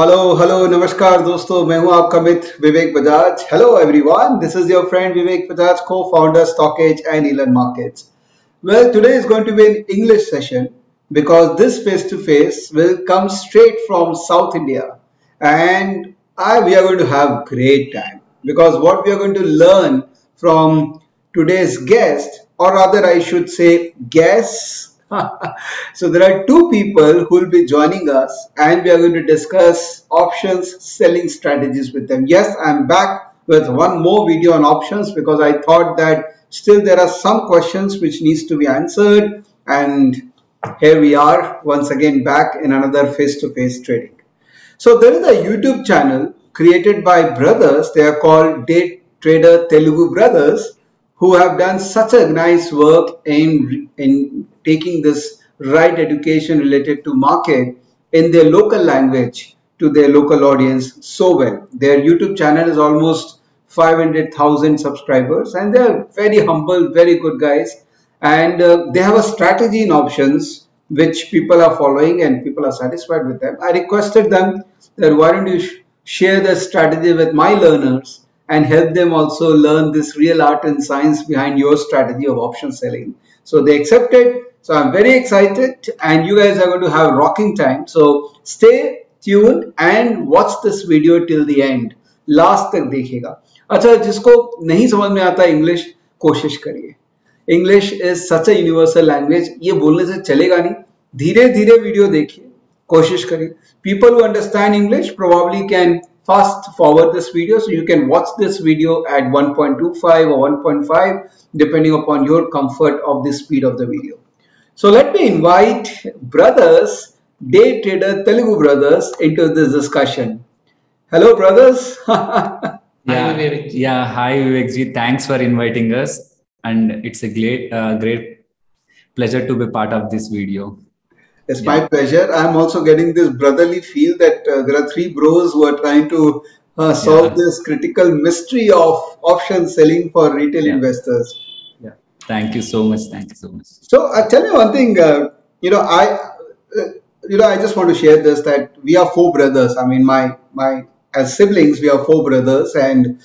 Hello नमस्कार दोस्तों, मैं हूं आपका मित्र Vivek Bajaj. Hello everyone, this is your friend Vivek Bajaj, co-founder Stockage and Elon Markets. Well, today is going to be an English session because this face-to-face will come straight from South India, and we are going to have great time because what we are going to learn from today's guest, or rather I should say guests. So there are two people who will be joining us and we are going to discuss options selling strategies with them. Yes, I'm back with one more video on options because I thought that still there are some questions which needs to be answered, and here we are once again back in another face-to-face trading. So there is a YouTube channel created by brothers. They are called Day Trader Telugu Brothers, who have done such a nice work in taking this right education related to market in their local language to their local audience so well. Their YouTube channel is almost 500,000 subscribers, and they are very humble, very good guys, and they have a strategy in options which people are following and people are satisfied with them. I requested them that why don't you share the strategy with my learners and help them also learn this real art and science behind your strategy of option selling. So they accepted. So I'm very excited, and you guys are going to have rocking time. So stay tuned and watch this video till the end. Last तक देखिएगा. अच्छा, जिसको नहीं समझ में आता English, कोशिश करिए. English is such a universal language. ये बोलने से चलेगा नहीं. धीरे धीरे वीडियो देखिए, कोशिश करिए. People who understand English probably can fast forward this video, so you can watch this video at 1.25 or 1.5 depending upon your comfort of the speed of the video. So let me invite brothers, Day Trader Telugu Brothers, into this discussion. Hello brothers. Hi Vivek. Yeah, hi Vivek ji. Thanks for inviting us, and it's a great pleasure to be part of this video. It's my pleasure. I'm also getting this brotherly feel that there are three bros who are trying to solve this critical mystery of option selling for retail investors. Yeah. Thank you so much. Thank you so much. So tell me one thing. I just want to share this, that we are four brothers. I mean, my as siblings, we are four brothers, and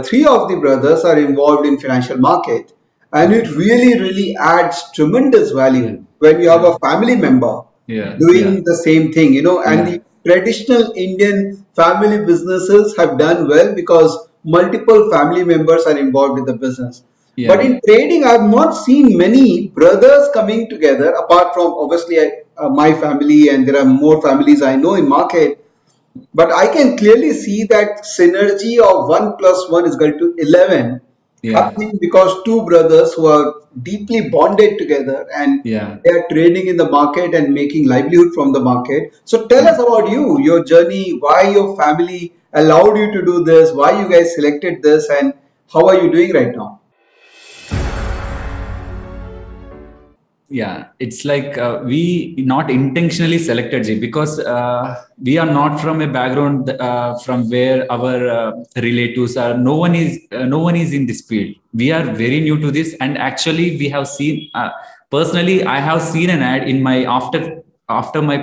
three of the brothers are involved in financial market, and it really adds tremendous value when you have a family member doing the same thing, and the traditional Indian family businesses have done well because multiple family members are involved in the business. But in trading, I've not seen many brothers coming together apart from obviously my family, and there are more families I know in market. But I can clearly see that synergy of 1 plus 1 is equal to 11 happening because two brothers who are deeply bonded together, and they are trading in the market and making livelihood from the market. So tell us about you, your journey, why your family allowed you to do this, why you guys selected this, and how are you doing right now? Yeah, it's like we not intentionally selected G, because we are not from a background from where our relatives are. No one is in this field. We are very new to this, and actually we have seen personally. I have seen an ad in my after my after my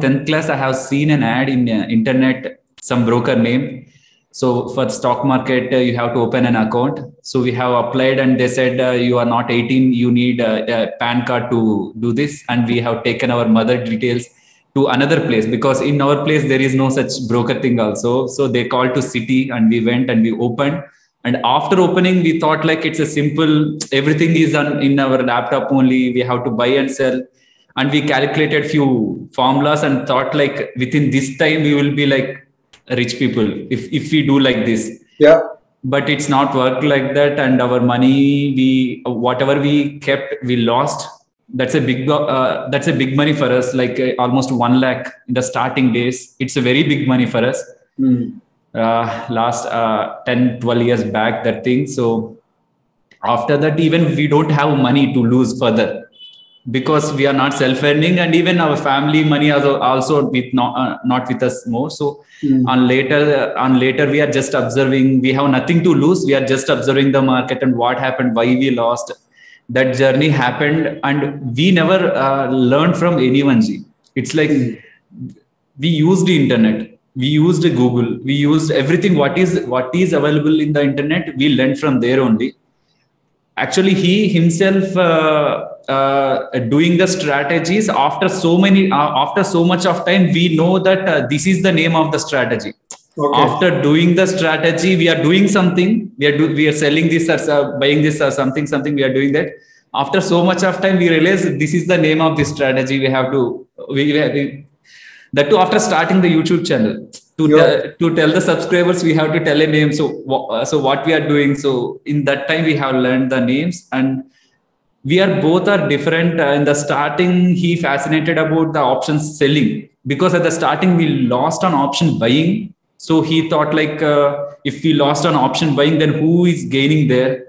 10th class. I have seen an ad in internet, some broker name. So for stock market, you have to open an account. So we have applied, and they said you are not 18, you need a PAN card to do this. And we have taken our mother details to another place, because in our place there is no such broker thing also. So they called to city, and we went and we opened. And after opening, we thought like it's a simple, everything is in our laptop only. We have to buy and sell. And we calculated few formulas and thought like within this time we will be like rich people if we do like this. But it's not worked like that, and our money, whatever we kept, we lost. That's a big money for us, like almost 1 lakh in the starting days. It's a very big money for us. Last 10-12 years back, that thing. So after that, even we don't have money to lose further, because we are not self-earning, and even our family money also with not with us more. So on later we are just observing. We have nothing to lose. We are just observing the market and what happened, why we lost. That journey happened, and we never learned from anyone. It's like Hmm. we used the internet, we used Google, we used everything what is available in the internet, we learned from there only. Actually he himself doing the strategies after so many after so much of time, we know that this is the name of the strategy. Okay. After doing the strategy, we are doing something, we are selling this or buying this or something we are doing that. After so much of time we realize this is the name of this strategy. We have to that too after starting the YouTube channel, You're to tell the subscribers we have to tell a name. So so what we are doing, so in that time we have learned the names. And we are both are different. In the starting he fascinated about the options selling, because at the starting we lost on option buying. So he thought like, if we lost on option buying, then who is gaining there?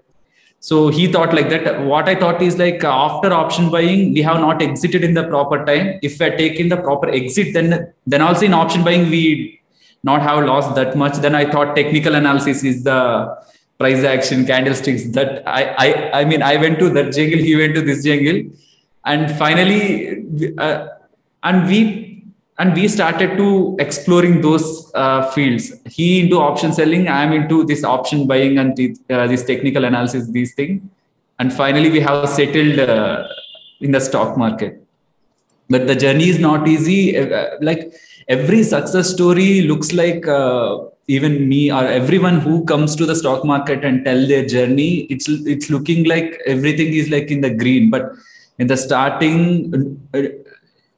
So he thought like that. What I thought is like, after option buying, we have not exited in the proper time. If we are taking the proper exit, then also in option buying we not have lost that much. Then I thought technical analysis is the price action candlesticks. That I mean I went to that jungle, he went to this jungle, and finally, and we started to exploring those fields. He into option selling, I am into this option buying and this technical analysis, these things. And finally we have settled in the stock market. But the journey is not easy. Like every success story looks like, even me or everyone who comes to the stock market and tell their journey, it's looking like everything is like in the green. But in the starting,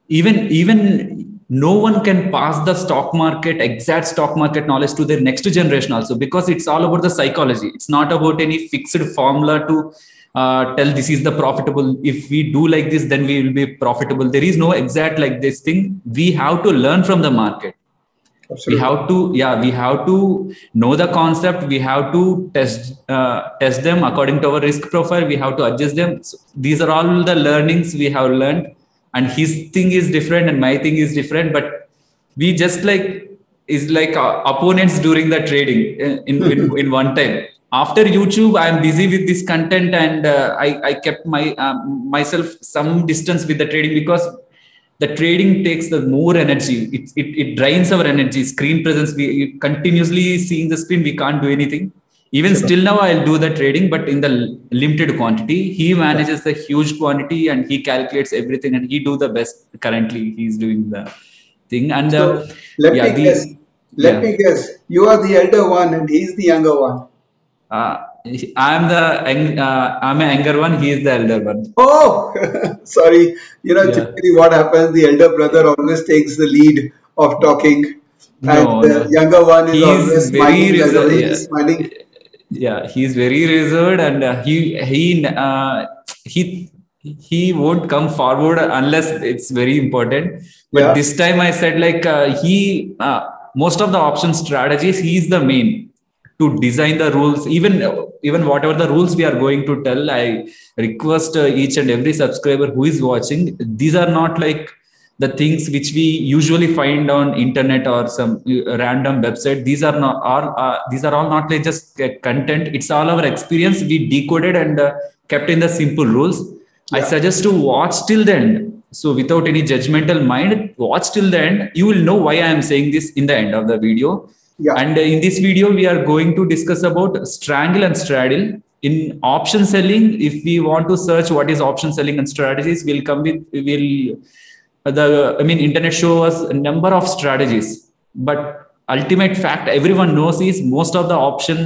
even no one can pass the stock market exact stock market knowledge to their next generation also, because it's all about the psychology. It's not about any fixed formula to tell this is the profitable, if we do like this then we will be profitable. There is no exact like this thing. We have to learn from the market. We absolutely. have to, yeah, we have to know the concept. We have to test them according to our risk profile. We have to adjust them. So these are all the learnings we have learned. And his thing is different and my thing is different, but we just like is like opponents during the trading in one time. After YouTube I am busy with this content, and I kept my myself some distance with the trading, because the trading takes the more energy. It drains our energy. Screen presence, we continuously seeing the screen, we can't do anything. Even Sure. still now I'll do the trading, but in the limited quantity. He Yeah. manages the huge quantity and he calculates everything, and he do the best. Currently he's doing the thing. And So let yeah me the guess. Let yeah me guess. You are the elder one and he's the younger one. uh, I'm a younger one, he is the elder one. Oh, sorry. Yeah. Typically what happens, the elder brother always takes the lead of talking, and No, the no. younger one is He's always very smiling. I know reserved. Yeah, he's smiling. yeah. He's very reserved, and he he won't come forward unless it's very important. But Yeah, this time I said like, he most of the option strategies, he's the main to design the rules. Even whatever the rules we are going to tell, I request each and every subscriber who is watching. These are not like the things which we usually find on internet or some random website. These are all not like just content. It's all our experience we decoded and kept in the simple rules. I yeah, suggest to watch till the end. So without any judgmental mind, watch till the end. You will know why I am saying this in the end of the video. yeah, And in this video we are going to discuss about strangle and straddle in option selling. If we want to search what is option selling and strategies, we'll come with will the I mean internet show us a number of strategies, but ultimate fact everyone knows is most of the option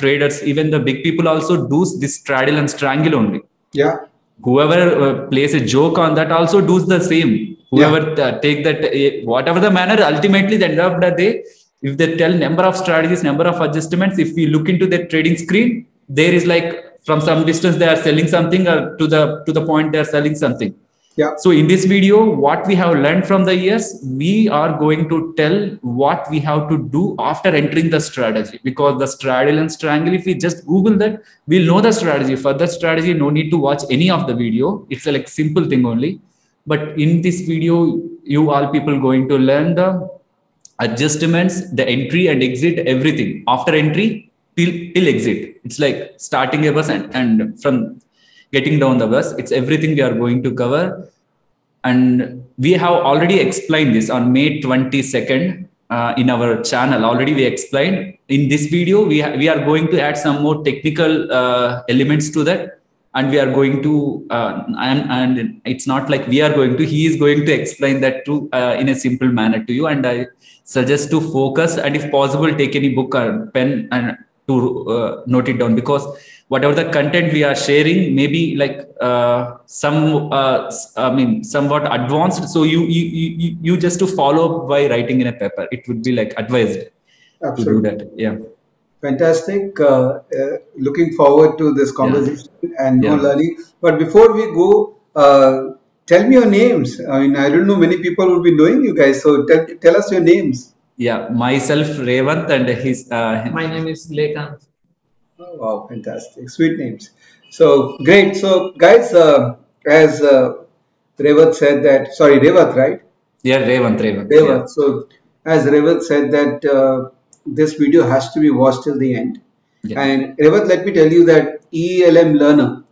traders, even the big people, also do this straddle and strangle only. yeah, Whoever plays a joke on that also does the same. yeah, Whoever take that whatever the manner, ultimately the end of the day, if they tell number of strategies, number of adjustments, if we look into their trading screen, there is like from some distance they are selling something, or to the point they are selling something. yeah, So in this video, what we have learned from the years, we are going to tell what we have to do after entering the strategy. Because the straddle and strangle, if we just Google that, we'll know the strategy. For that strategy, no need to watch any of the video. It's a like simple thing only. But in this video, you all people going to learn the adjustments, the entry and exit, everything. After entry till exit. It's like starting a bus and from getting down the bus. It's everything we are going to cover. And we have already explained this on May 22nd in our channel. Already we explained. In this video, we are going to add some more technical elements to that. And we are going to, and it's not like we are going to, he is going to explain that too in a simple manner to you. And I suggest to focus, and if possible, take any book or pen and to note it down, because whatever the content we are sharing may be like somewhat advanced. So you just to follow by writing in a paper. It would be like advised to do that. Yeah. Fantastic. Looking forward to this conversation and more learning. But before we go, tell me your names. I mean, I don't know, many people will be knowing you guys. So tell us your names. Yeah, myself Revant, and his. My name is Lekant. Oh, wow, fantastic. Sweet names. So great. So guys, as Revat said that, sorry, Revat, right? Yeah, Revant. Revat. Yeah. So as Revat said that this video has to be watched till the end. Yeah. And Revat, let me tell you that ELM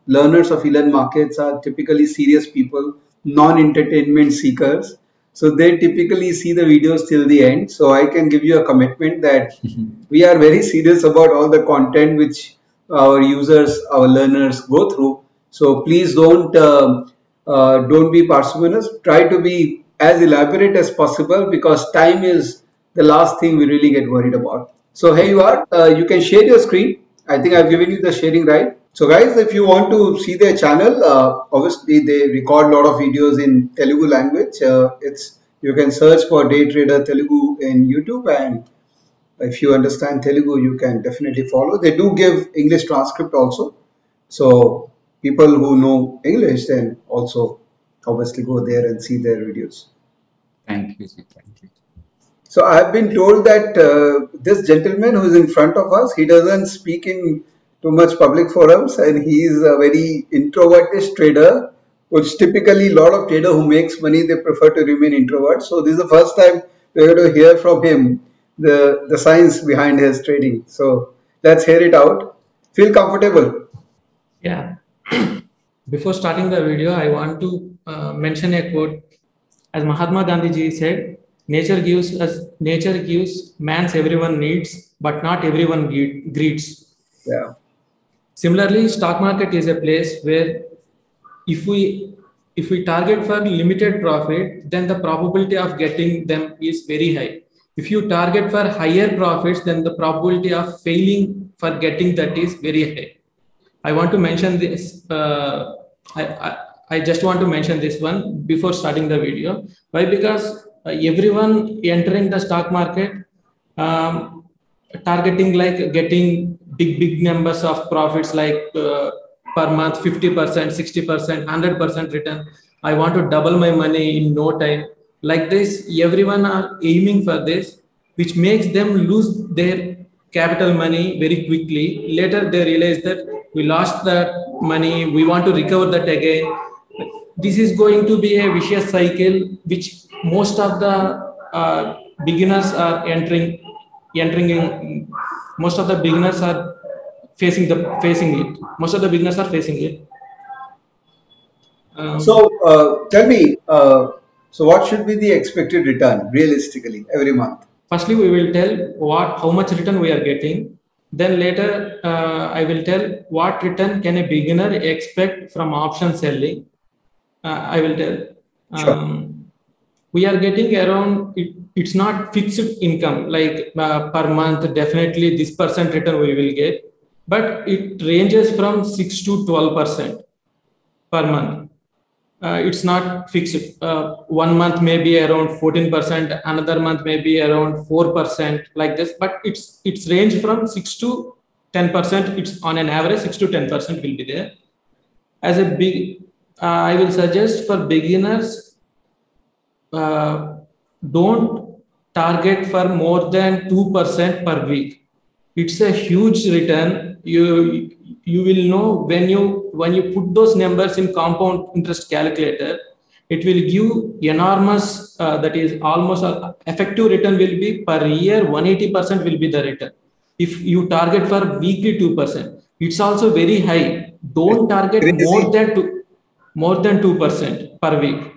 learners of Elon Markets are typically serious people, non-entertainment seekers. So they typically see the videos till the end. So I can give you a commitment that we are very serious about all the content which our users, our learners go through. So please don't be parsimonious. Try to be as elaborate as possible, because time is the last thing we really get worried about. So here you are. You can share your screen. I think I've given you the sharing right. So guys, if you want to see their channel, obviously they record a lot of videos in Telugu language. You can search for Day Trader Telugu in YouTube, and if you understand Telugu, you can definitely follow. They do give English transcript also. So people who know English then also obviously go there and see their videos. Thank you. Thank you. So I have been told that this gentleman who is in front of us, he doesn't speak in too much public forums, and he is a very introverted trader, which typically a lot of trader who makes money, they prefer to remain introvert. So this is the first time we're going to hear from him the science behind his trading. So let's hear it out. Feel comfortable. Yeah. Before starting the video, I want to mention a quote. As Mahatma Gandhi ji said, nature gives man's everyone needs, but not everyone greeds. Yeah. Similarly, stock market is a place where if we target for limited profit, then the probability of getting them is very high. If you target for higher profits, then the probability of failing for getting that is very high. I want to mention this. I just want to mention this one before starting the video. Why? Because everyone entering the stock market targeting like getting big numbers of profits, like per month 50%, 60%, 100% return. I want to double my money in no time. Like this, everyone are aiming for this, which makes them lose their capital money very quickly. Later they realize that we lost that money, we want to recover that again. This is going to be a vicious cycle, which most of the beginners are entering in. Most of the beginners are facing it. Most of the beginners are facing it. So tell me, so what should be the expected return realistically every month? Firstly, we will tell how much return we are getting. Then later, I will tell what return can a beginner expect from option selling. I will tell. Sure. We are getting around, it's not fixed income, like per month, definitely this percent return we will get, but it ranges from 6 to 12% per month. It's not fixed. 1 month may be around 14%, another month may be around 4%, like this, but it's range from 6 to 10%. It's on an average 6 to 10% will be there. As a I will suggest for beginners, don't target for more than 2% per week. It's a huge return. You will know when you put those numbers in compound interest calculator, it will give enormous, that is almost effective return will be per year 180% will be the return. If you target for weekly 2%, it's also very high. Don't target more than 2% per week.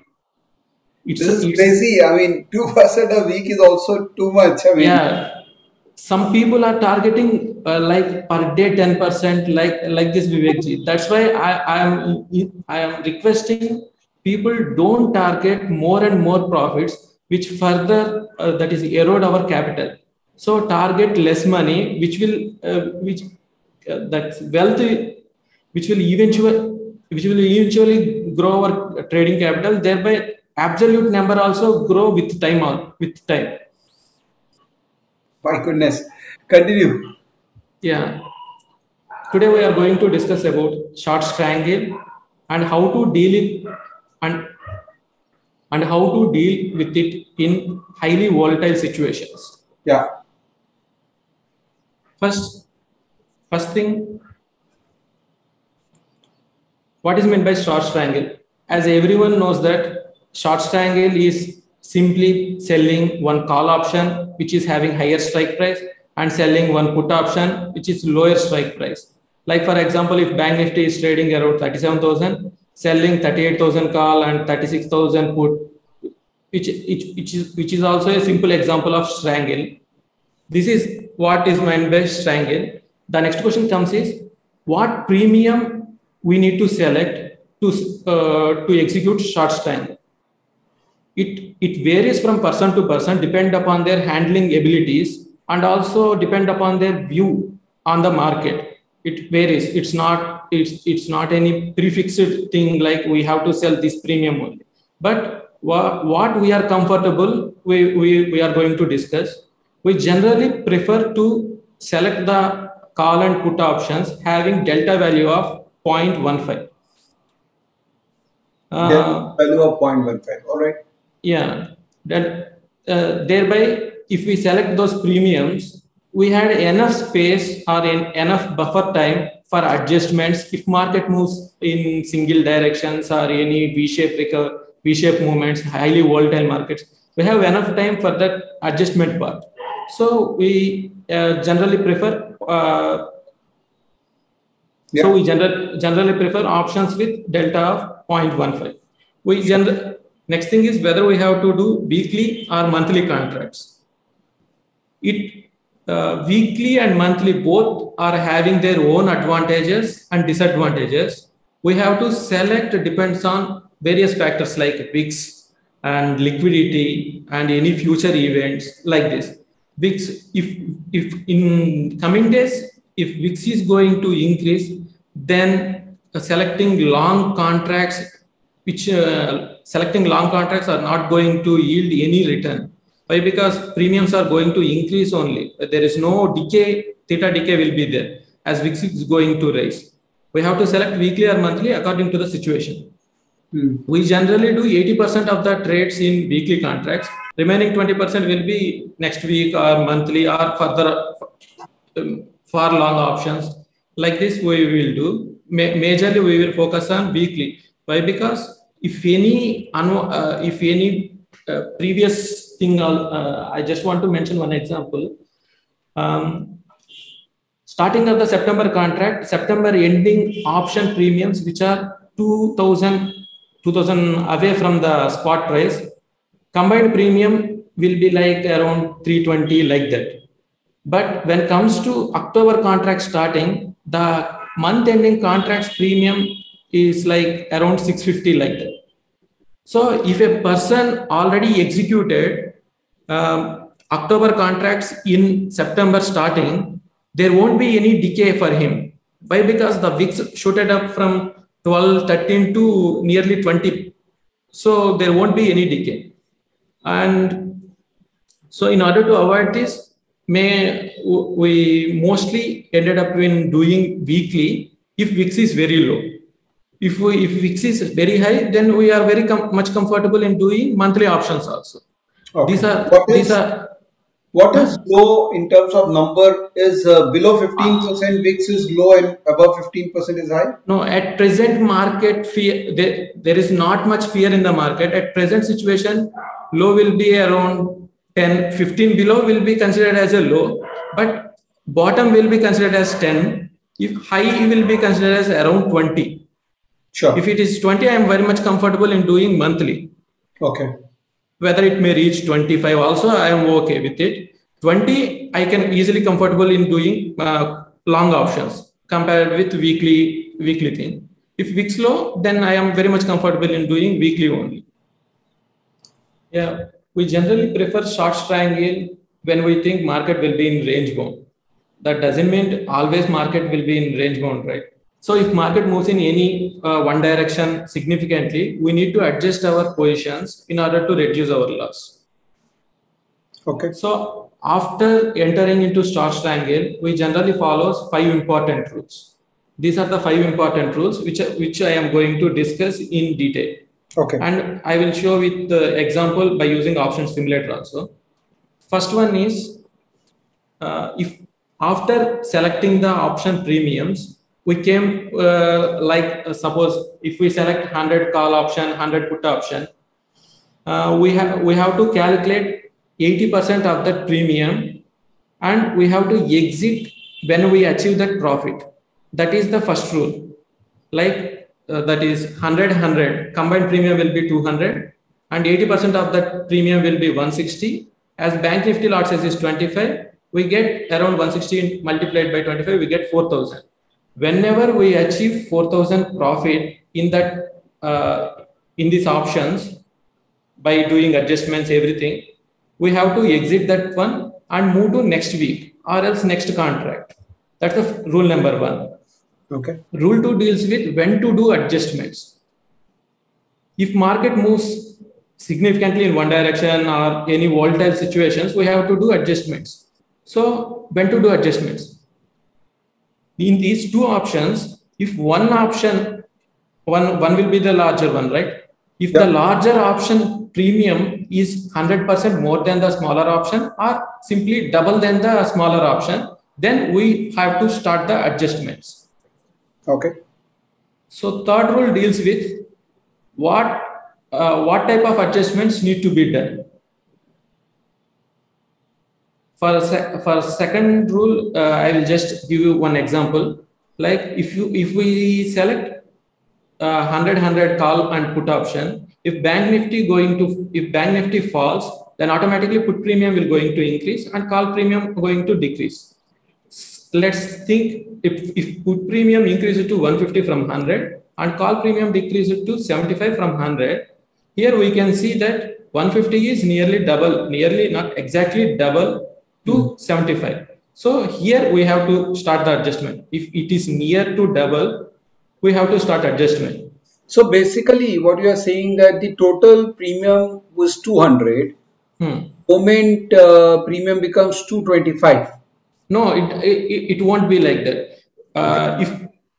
This is crazy. I mean, 2% a week is also too much. I mean, yeah. Some people are targeting like per day 10%, like this Vivekji. That's why I am requesting people don't target more and more profits, which further that is erode our capital. So target less money, which that's wealth, which will eventually grow our trading capital. Thereby, absolute number also grow with time on with time. my goodness. Continue. Yeah. Today we are going to discuss about short strangle and how to deal it and how to deal with it in highly volatile situations. Yeah. First, first thing, what is meant by short strangle? As everyone knows that short strangle is simply selling one call option which is having higher strike price and selling one put option which is lower strike price. Like for example, if Bank Nifty is trading around 37,000, selling 38,000 call and 36,000 put, which is also a simple example of strangle. This is what is meant by strangle. The next question comes is what premium we need to select to execute short strangle. It varies from person to person, depend upon their handling abilities and also depend upon their view on the market. It varies. It's not any prefixed thing like we have to sell this premium only. But what we are comfortable, we are going to discuss. We generally prefer to select the call and put options having delta value of 0.15. Then value of 0.15. All right. Yeah, that thereby, if we select those premiums, we had enough space or enough buffer time for adjustments if market moves in single directions or any V-shape movements, highly volatile markets. We have enough time for that adjustment part. So we generally prefer. Yeah. So we generally prefer options with delta of 0.15. Next thing is whether we have to do weekly or monthly contracts. Weekly and monthly both are having their own advantages and disadvantages. We have to select depends on various factors like VIX and liquidity and any future events like this. VIX, if in coming days, if VIX is going to increase, then selecting long contracts are not going to yield any return. Why? Because premiums are going to increase only. There is no decay, theta decay will be there as VIX is going to rise. We have to select weekly or monthly according to the situation. We generally do 80% of the trades in weekly contracts. Remaining 20% will be next week or monthly or further for long options. Like this, we will do. Majorly, we will focus on weekly. Why? Because if any previous thing, I just want to mention one example. Starting of the September contract, September ending option premiums, which are 2000 away from the spot price, combined premium will be like around 320 like that. But when it comes to October contract starting, the month ending contracts premium is like around 650 like that. So if a person already executed October contracts in September starting, there won't be any decay for him. Why? Because the VIX shooted up from 12, 13 to nearly 20. So there won't be any decay. And so in order to avoid this, we mostly ended up in doing weekly if VIX is very low. If VIX is very high, then we are very much comfortable in doing monthly options also. Okay. What is low in terms of number is below 15%, VIX is low and above 15% is high? No, at present market fear, there is not much fear in the market. At present situation, low will be around 10, 15 below will be considered as a low, but bottom will be considered as 10. If high will be considered as around 20. Sure. If it is 20, I am very much comfortable in doing monthly. Okay. whether it may reach 25 also, I am okay with it. 20, I can easily comfortable in doing long options compared with weekly thing. If week's low, then I am very much comfortable in doing weekly only. Yeah, we generally prefer short triangle when we think market will be in range bound. That doesn't mean always market will be in range bound, right? So if market moves in any one direction significantly, we need to adjust our positions in order to reduce our loss. Okay. So after entering into short triangle, we generally follow 5 important rules. These are the 5 important rules which I am going to discuss in detail. Okay. And I will show with the example by using option simulator also. First one is if after selecting the option premiums, we came suppose if we select 100 call option, 100 put option, we have to calculate 80% of that premium, and we have to exit when we achieve that profit. That is the first rule. Like that is 100 combined premium will be 200, and 80% of that premium will be 160. As bank nifty lot size is 25, we get around 160 multiplied by 25, we get 4,000. Whenever we achieve 4,000 profit in that in these options by doing adjustments, everything, we have to exit that one and move to next week or else next contract. That's the rule number 1. Okay. Rule 2 deals with when to do adjustments. If market moves significantly in one direction or any volatile situations, we have to do adjustments. So when to do adjustments? In these 2 options, if one option, one will be the larger one, right? If the larger option premium is 100% more than the smaller option or simply double than the smaller option, then we have to start the adjustments. Okay. So third rule deals with what type of adjustments need to be done. For second rule, I will just give you one example. Like if we select 100 call and put option, if bank nifty falls, then automatically put premium will going to increase and call premium going to decrease. Let's think if put premium increases to 150 from 100 and call premium decreases to 75 from 100, here we can see that 150 is nearly not exactly double to 75. So here we have to start the adjustment. If it is near to double, we have to start adjustment. So basically what you are saying that the total premium was 200. Moment premium becomes 225. No, it won't be like that.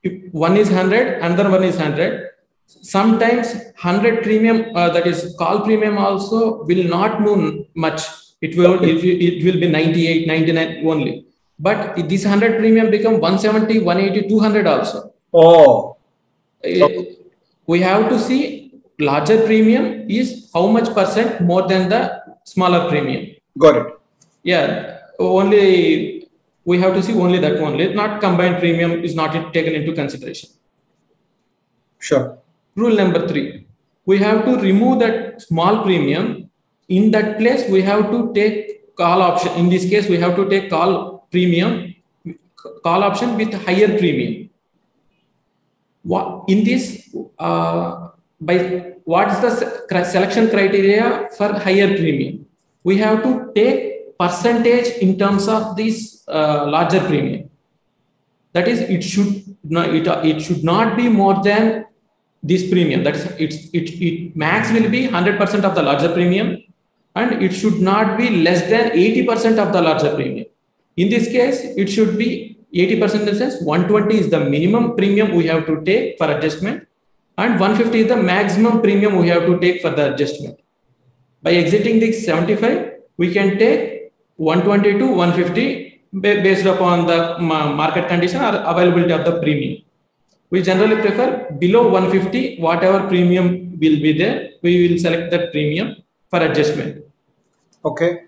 If one is 100, another one is 100, sometimes 100 premium, that is call premium also will not move much. It will be 98, 99 only. But this 100 premium become 170, 180, 200 also. Oh. We have to see larger premium is how much percent more than the smaller premium. Got it. Yeah, only we have to see only that only, not combined premium is not taken into consideration. Sure. Rule number 3, we have to remove that small premium. In that place, we have to take call option. In this case, we have to take call option with higher premium. In this, what is the selection criteria for higher premium? We have to take percentage in terms of this larger premium. That is, it should not be more than this premium. That is, it max will be 100% of the larger premium, and it should not be less than 80% of the larger premium. In this case, it should be 80% in the sense 120 is the minimum premium we have to take for adjustment, and 150 is the maximum premium we have to take for the adjustment. By exiting the 75, we can take 120 to 150 based upon the market condition or availability of the premium. We generally prefer below 150, whatever premium will be there, we will select that premium for adjustment. Okay.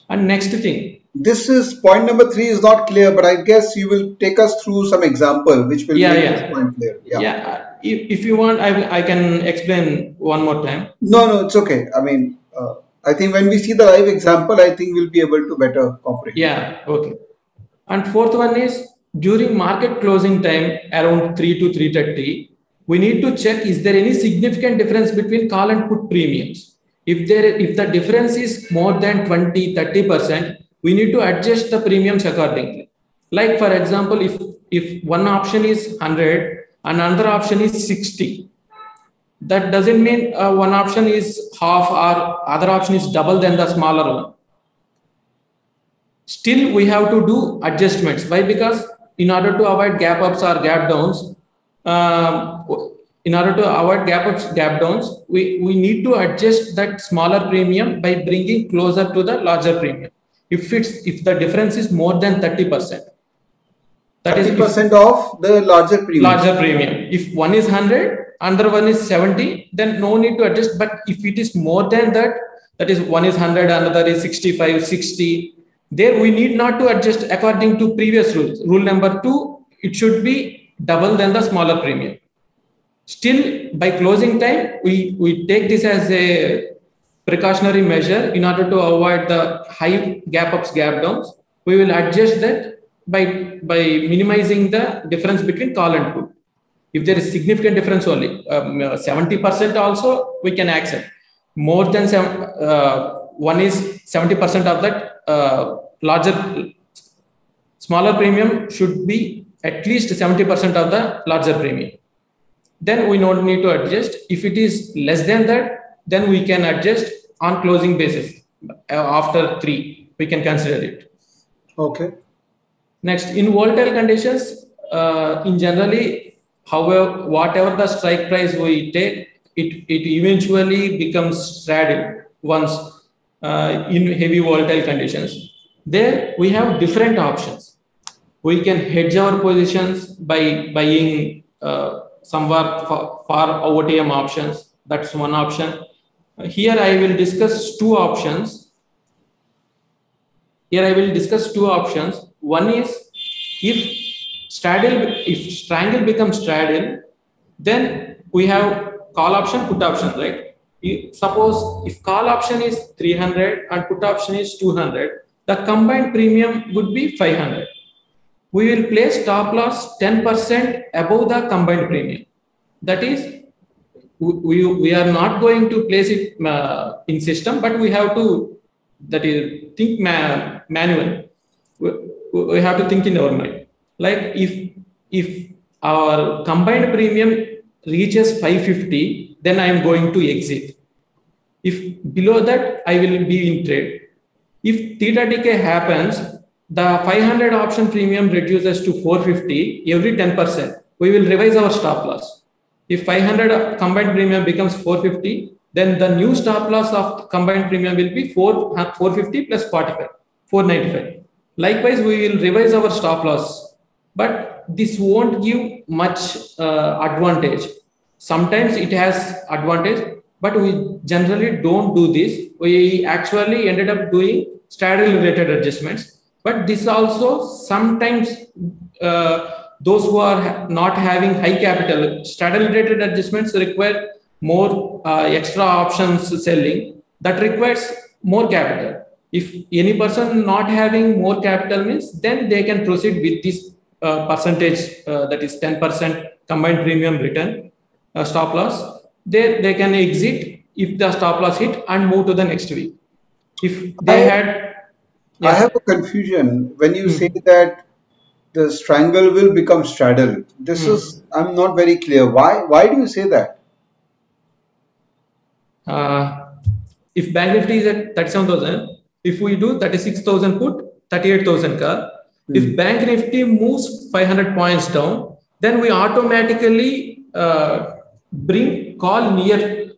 And next thing, this is point number 3 is not clear, but I guess you will take us through some example which will Yeah, make this yeah, point clear. Yeah. yeah. If you want, I can explain one more time. No, it's okay. I mean, I think when we see the live example, I think we'll be able to better comprehend. Yeah, okay. And fourth one is during market closing time around 3 to 3:30, we need to check is there any significant difference between call and put premiums. If the difference is more than 20-30%, we need to adjust the premiums accordingly. Like for example, if one option is 100 and another option is 60, that doesn't mean one option is half or other option is double than the smaller one. Still we have to do adjustments. Why? Because in order to avoid gap ups or gap downs, uh, we need to adjust that smaller premium by bringing closer to the larger premium. If the difference is more than 30%, that is 30% of the larger premium. Larger premium. If one is 100, another one is 70, then no need to adjust. But if it is more than that, that is one is 100, another is 65, 60, there we need not to adjust according to previous rules. Rule number 2, it should be double than the smaller premium. Still, by closing time, we take this as a precautionary measure in order to avoid the high gap ups, gap downs. We will adjust that by minimizing the difference between call and put. If there is significant difference only, 70% also we can accept. More than one is 70% of that smaller premium should be at least 70% of the larger premium. Then we don't need to adjust. If it is less than that, then we can adjust on closing basis. After 3, we can consider it. Okay. Next, in volatile conditions, in generally, however, whatever the strike price we take, it eventually becomes straddled once in heavy volatile conditions. There we have different options. We can hedge our positions by buying somewhat far OTM options. That's one option. Here I will discuss two options. One is if strangle becomes straddle, then we have call option, put option, right? Suppose if call option is 300 and put option is 200, the combined premium would be 500. We will place stop loss 10% above the combined premium. That is, we are not going to place it in system, but we have to think manually. We have to think in our mind. Like if our combined premium reaches 550, then I am going to exit. If below that, I will be in trade. If theta decay happens, the 500 option premium reduces to 450 every 10%. We will revise our stop loss. If 500 combined premium becomes 450, then the new stop loss of combined premium will be 450 plus 45, 495. Likewise, we will revise our stop loss, but this won't give much advantage. Sometimes it has advantage, but we generally don't do this. We actually ended up doing straddle related adjustments. But this also sometimes those who are not having high capital, straddle related adjustments require more extra options selling that requires more capital. If any person not having more capital means, then they can proceed with this percentage, that is 10% combined premium return stop loss. They can exit if the stop loss hit and move to the next week. If they had, I have a confusion when you say that the strangle will become straddle. This is, I'm not very clear. Why do you say that? If Bank Nifty is at 37,000, if we do 36,000 put, 38,000 call. If Bank Nifty moves 500 points down, then we automatically bring call near.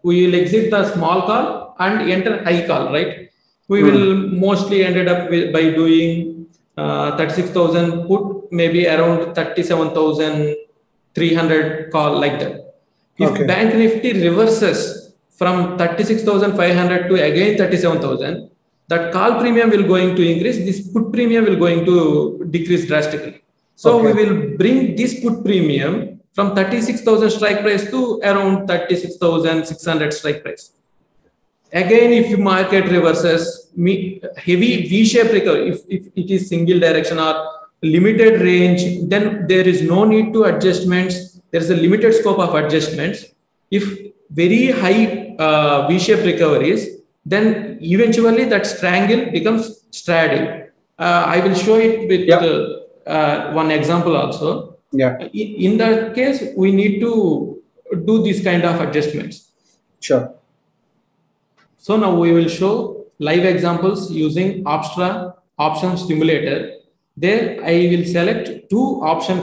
We will exit the small call and enter high call, right? We will mostly ended up by doing 36,000 put, maybe around 37,300 call, like that. If Bank Nifty reverses from 36,500 to again 37,000, that call premium will going to increase, this put premium will going to decrease drastically. So we will bring this put premium from 36,000 strike price to around 36,600 strike price. Again, if market reverses, heavy V-shaped recovery, if it is single direction or limited range, then there is no need to adjustments. There is a limited scope of adjustments. If very high V-shaped recoveries, then eventually that strangle becomes straddle. I will show it with one example also. Yeah. In that case, we need to do this kind of adjustments. Sure. So now we will show live examples using Opstra option simulator. There I will select two option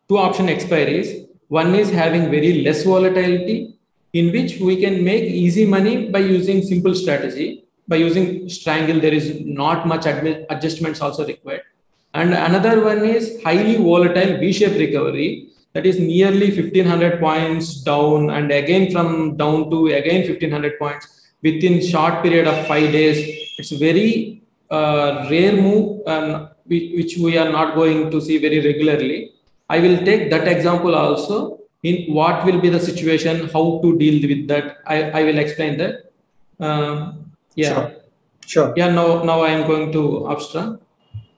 expiries. One is having very less volatility, in which we can make easy money by using simple strategy. By using strangle, there is not much adjustments also required. And another one is highly volatile V-shaped recovery, that is nearly 1500 points down, and again from down to again 1500 points within short period of 5 days. It's very rare move, and which we are not going to see very regularly. I will take that example also. In what will be the situation, how to deal with that, I will explain that. Sure. Yeah, now I am going to Opstra.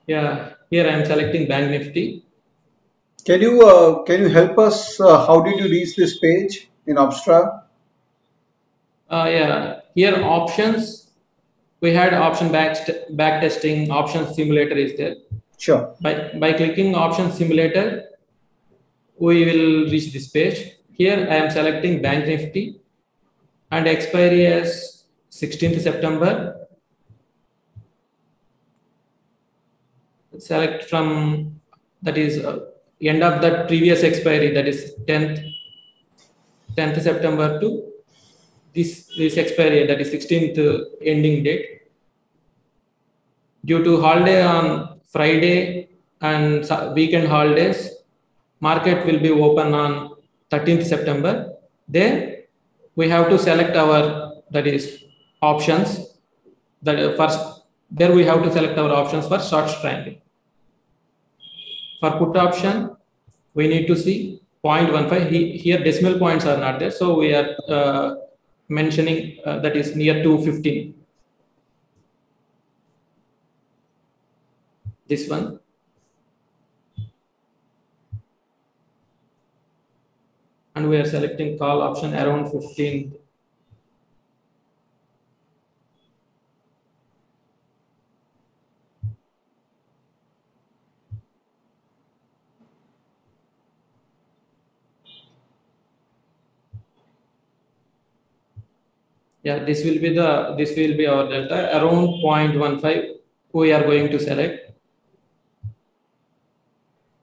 Yeah, here I am selecting Bank Nifty. Can you help us? How did you reach this page in Opstra? Yeah, here options, we had option back testing, option simulator is there. Sure. By clicking option simulator, we will reach this page. Here I am selecting Bank Nifty and expiry as 16th September. Select from, that is end of that previous expiry, that is 10th September to this expiry, that is 16th ending date. Due to holiday on Friday and weekend holidays, market will be open on 13th September. There we have to select our, that is options. That first, there we have to select our options for short strangle. For put option, we need to see 0.15. Here decimal points are not there, so we are mentioning that is near to 15. This one. And we are selecting call option around 15. Yeah, this will be our delta around 0.15. We are going to select,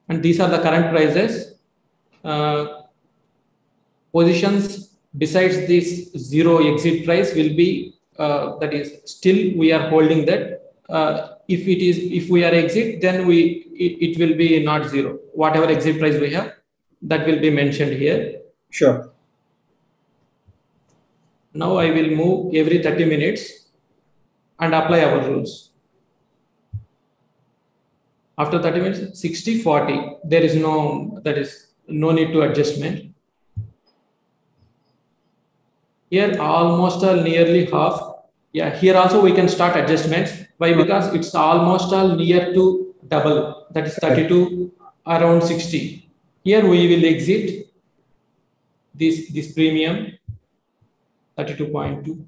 and these are the current prices. Positions besides this zero exit price will be that is still we are holding that. If we are exit, then it will be not zero. Whatever exit price we have, that will be mentioned here. Sure. Now I will move every 30 minutes and apply our rules. After 30 minutes, 60-40. There is no need to adjustment. Here almost nearly half. Yeah, here also we can start adjustments. Why? Because it's almost all near to double. That is 32 around 60. Here we will exit this premium 32.2.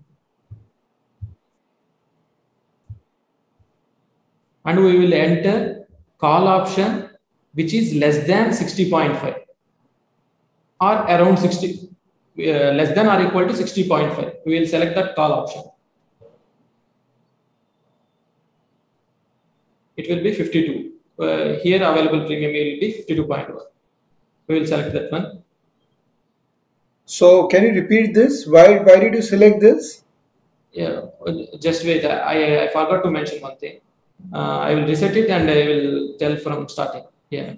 And we will enter call option which is less than 60.5 or around 60, less than or equal to 60.5. We will select that call option. It will be 52. Here available premium will be 52.1. We will select that one. So can you repeat this? Why did you select this? Yeah, just wait. I forgot to mention one thing. I will reset it and I will tell from starting. Yeah.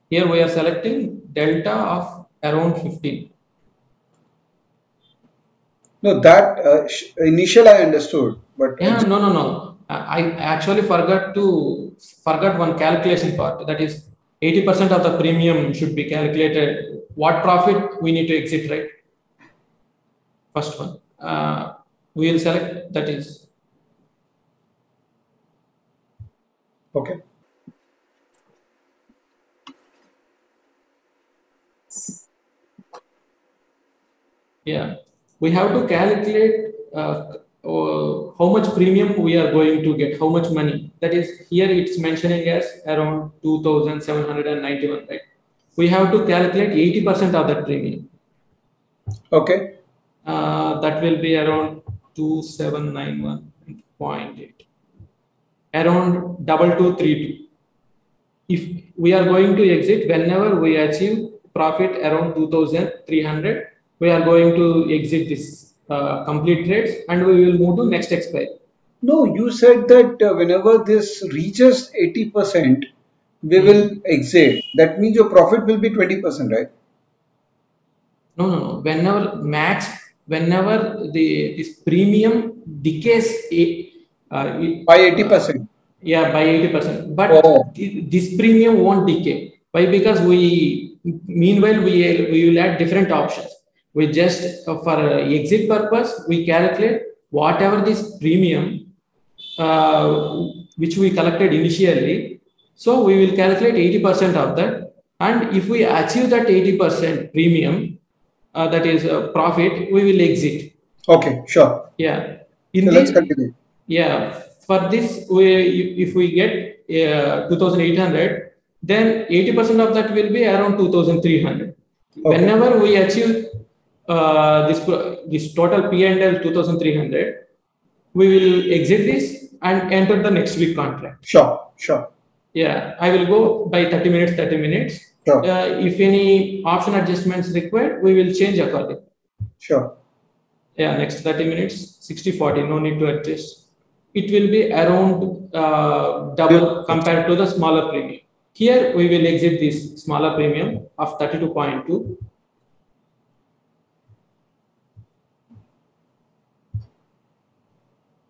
Here we are selecting delta of around 15. No, that initial I understood, but Yeah, no, no, no. I actually forgot one calculation part. That is 80% of the premium should be calculated. What profit we need to exit, right? First one. We will select that is, okay. yeah. We have to calculate how much premium we are going to get, how much money. That is here it's mentioning as around 2,791, right? We have to calculate 80% of that premium. Okay. That will be around 2791.8, around 2232. If we are going to exit whenever we achieve profit around 2300, we are going to exit this complete trades and we will move to next expiry. No, you said that whenever this reaches 80%, we will exit. That means your profit will be 20%, right? No, no, no. Whenever this premium decays, By 80%. yeah, by 80%. But Oh, this premium won't decay. Why? Because meanwhile, we will add different options. We just, for exit purpose, we calculate whatever this premium which we collected initially. So we will calculate 80% of that. And if we achieve that 80% premium, that is profit, we will exit. okay, sure. Yeah. In So let's this, continue. yeah, for this, if we get 2,800, then 80% of that will be around 2,300. Okay, Whenever we achieve this total P&L 2,300, we will exit this and enter the next week contract. sure, sure, Yeah, I will go by 30 minutes, 30 minutes. sure, If any option adjustments required, we will change accordingly. sure. Yeah, next 30 minutes, 60/40, no need to adjust. It will be around double compared to the smaller premium. Here we will exit this smaller premium of 32.2.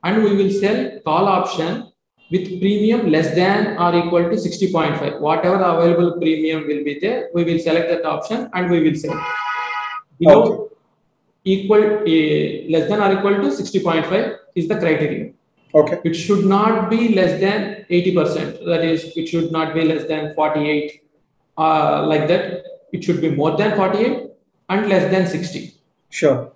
And we will sell call option with premium less than or equal to 60.5. Whatever the available premium will be there, we will select that option and we will sell. Below Okay, equal less than or equal to 60.5 is the criteria. okay, It should not be less than 80%. That is, it should not be less than 48. Like that, it should be more than 48 and less than 60. sure.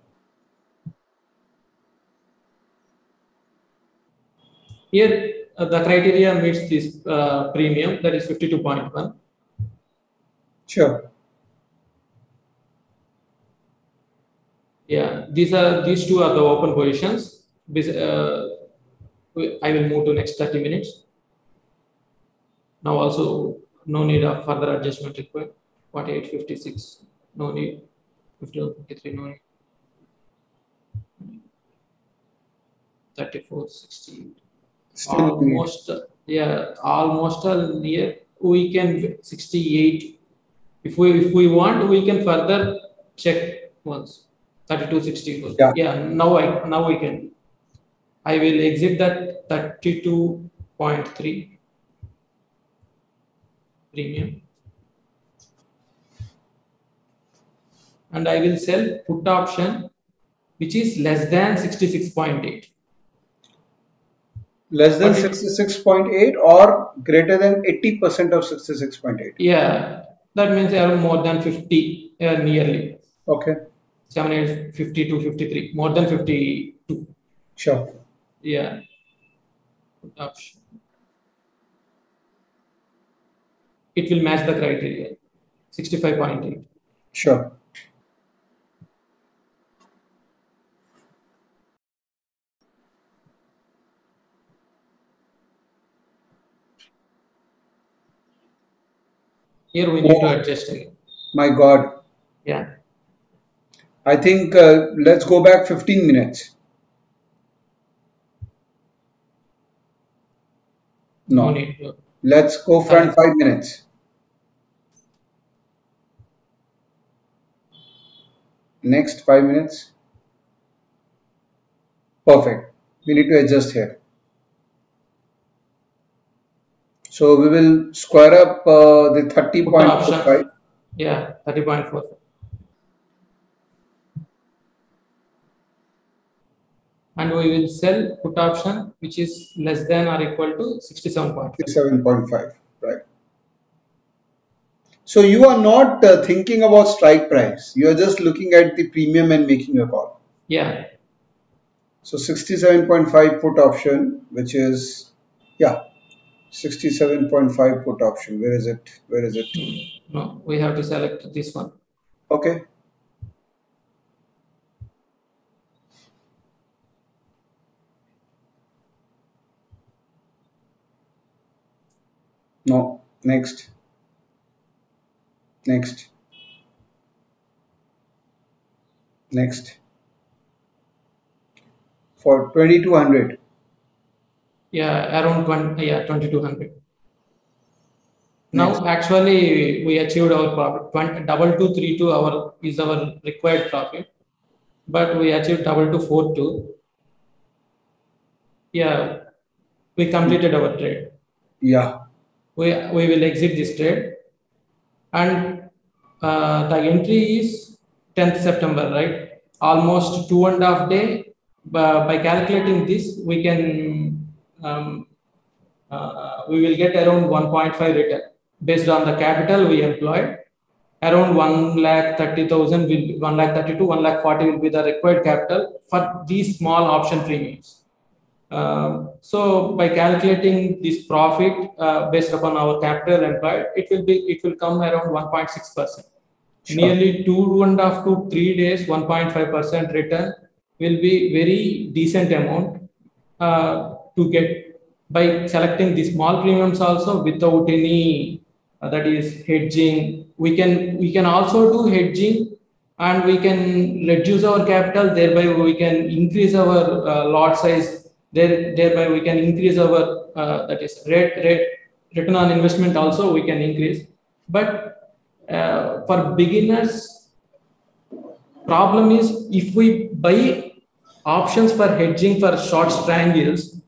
Here, the criteria meets this premium, that is 52.1. Sure. Yeah, these two are the open positions. I will move to next 30 minutes. Now also no need of further adjustment required. 48.56, no need. 51.53, no need. 34.60. Almost, yeah, almost near. We can 68. If we want, we can further check once. 32.60. Yeah, now we can. I will exit that 32.3 premium. And I will sell put option which is less than 66.8. Less than 66.8 or greater than 80% of 66.8. Yeah, that means around more than 50, nearly. Okay. 52, 53, more than 52. Sure. Yeah. Put option. It will match the criteria. 65.8. Sure. Here we need to adjust again. My God. Yeah. I think let's go back 15 minutes. No. need to. Let's go front 5 minutes. Next 5 minutes. Perfect. We need to adjust here. So we will square up the Put option. 30.45. Yeah, 30.4. And we will sell put option which is less than or equal to 67.5. 7.5, right? So you are not thinking about strike price. You are just looking at the premium and making a call. Yeah. So 67.5 put option, which is, yeah, 67.5 put option. Where is it? Where is it? No, we have to select this one. Okay. No. Next. Next. Next. For 2200. Yeah, around 20, yeah, 2200. Next. Now, actually, we achieved our profit. 2232 our is our required profit, but we achieved 2242. Yeah, we completed our trade. Yeah. We will exit this trade, and the entry is 10th September, right? Almost 2.5 day. By calculating this, we can we will get around 1.5 return based on the capital we employed. Around 1,30,000 will be 1,32, 1,40 will be the required capital for these small option premiums. So by calculating this profit based upon our capital employed, it will come around 1.6%. Sure. Nearly 2.5 to 3 days, 1.5% return will be very decent amount to get by selecting the small premiums also without any that is hedging. We can also do hedging, and we can reduce our capital, thereby we can increase our lot size, thereby we can increase our that is rate return on investment also we can increase. But for beginners, problem is if we buy options for hedging for short triangles,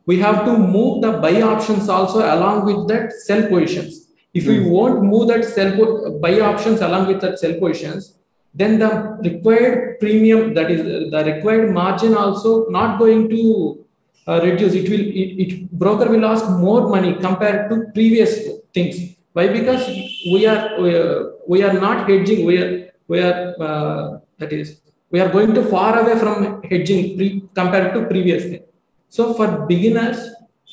we have to move the buy options also along with that sell positions. If we won't move that buy options along with that sell positions, then the required premium, that is the required margin, also not going to reduce. Broker will ask more money compared to previous things. Why? Because we are not hedging. That is, we are going too far away from hedging compared to previous thing. So for beginners,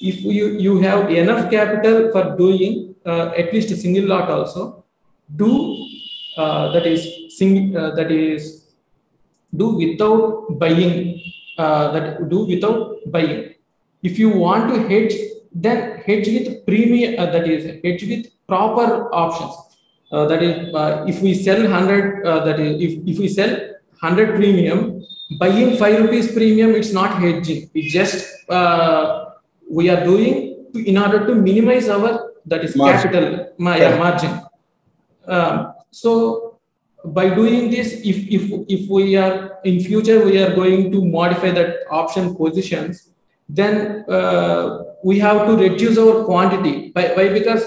if you have enough capital for doing at least a single lot also, do that is do without buying. Do without buying. If you want to hedge, then hedge with premium. That is hedge with proper options. That is, if we sell 100, that is, if we sell 100 premium, buying 5 rupees premium, it's not hedging. It's just we are doing in order to minimize our, that is, Margin. capital margin. So by doing this, if we are in future we are going to modify that option positions, then we have to reduce our quantity. Why? Because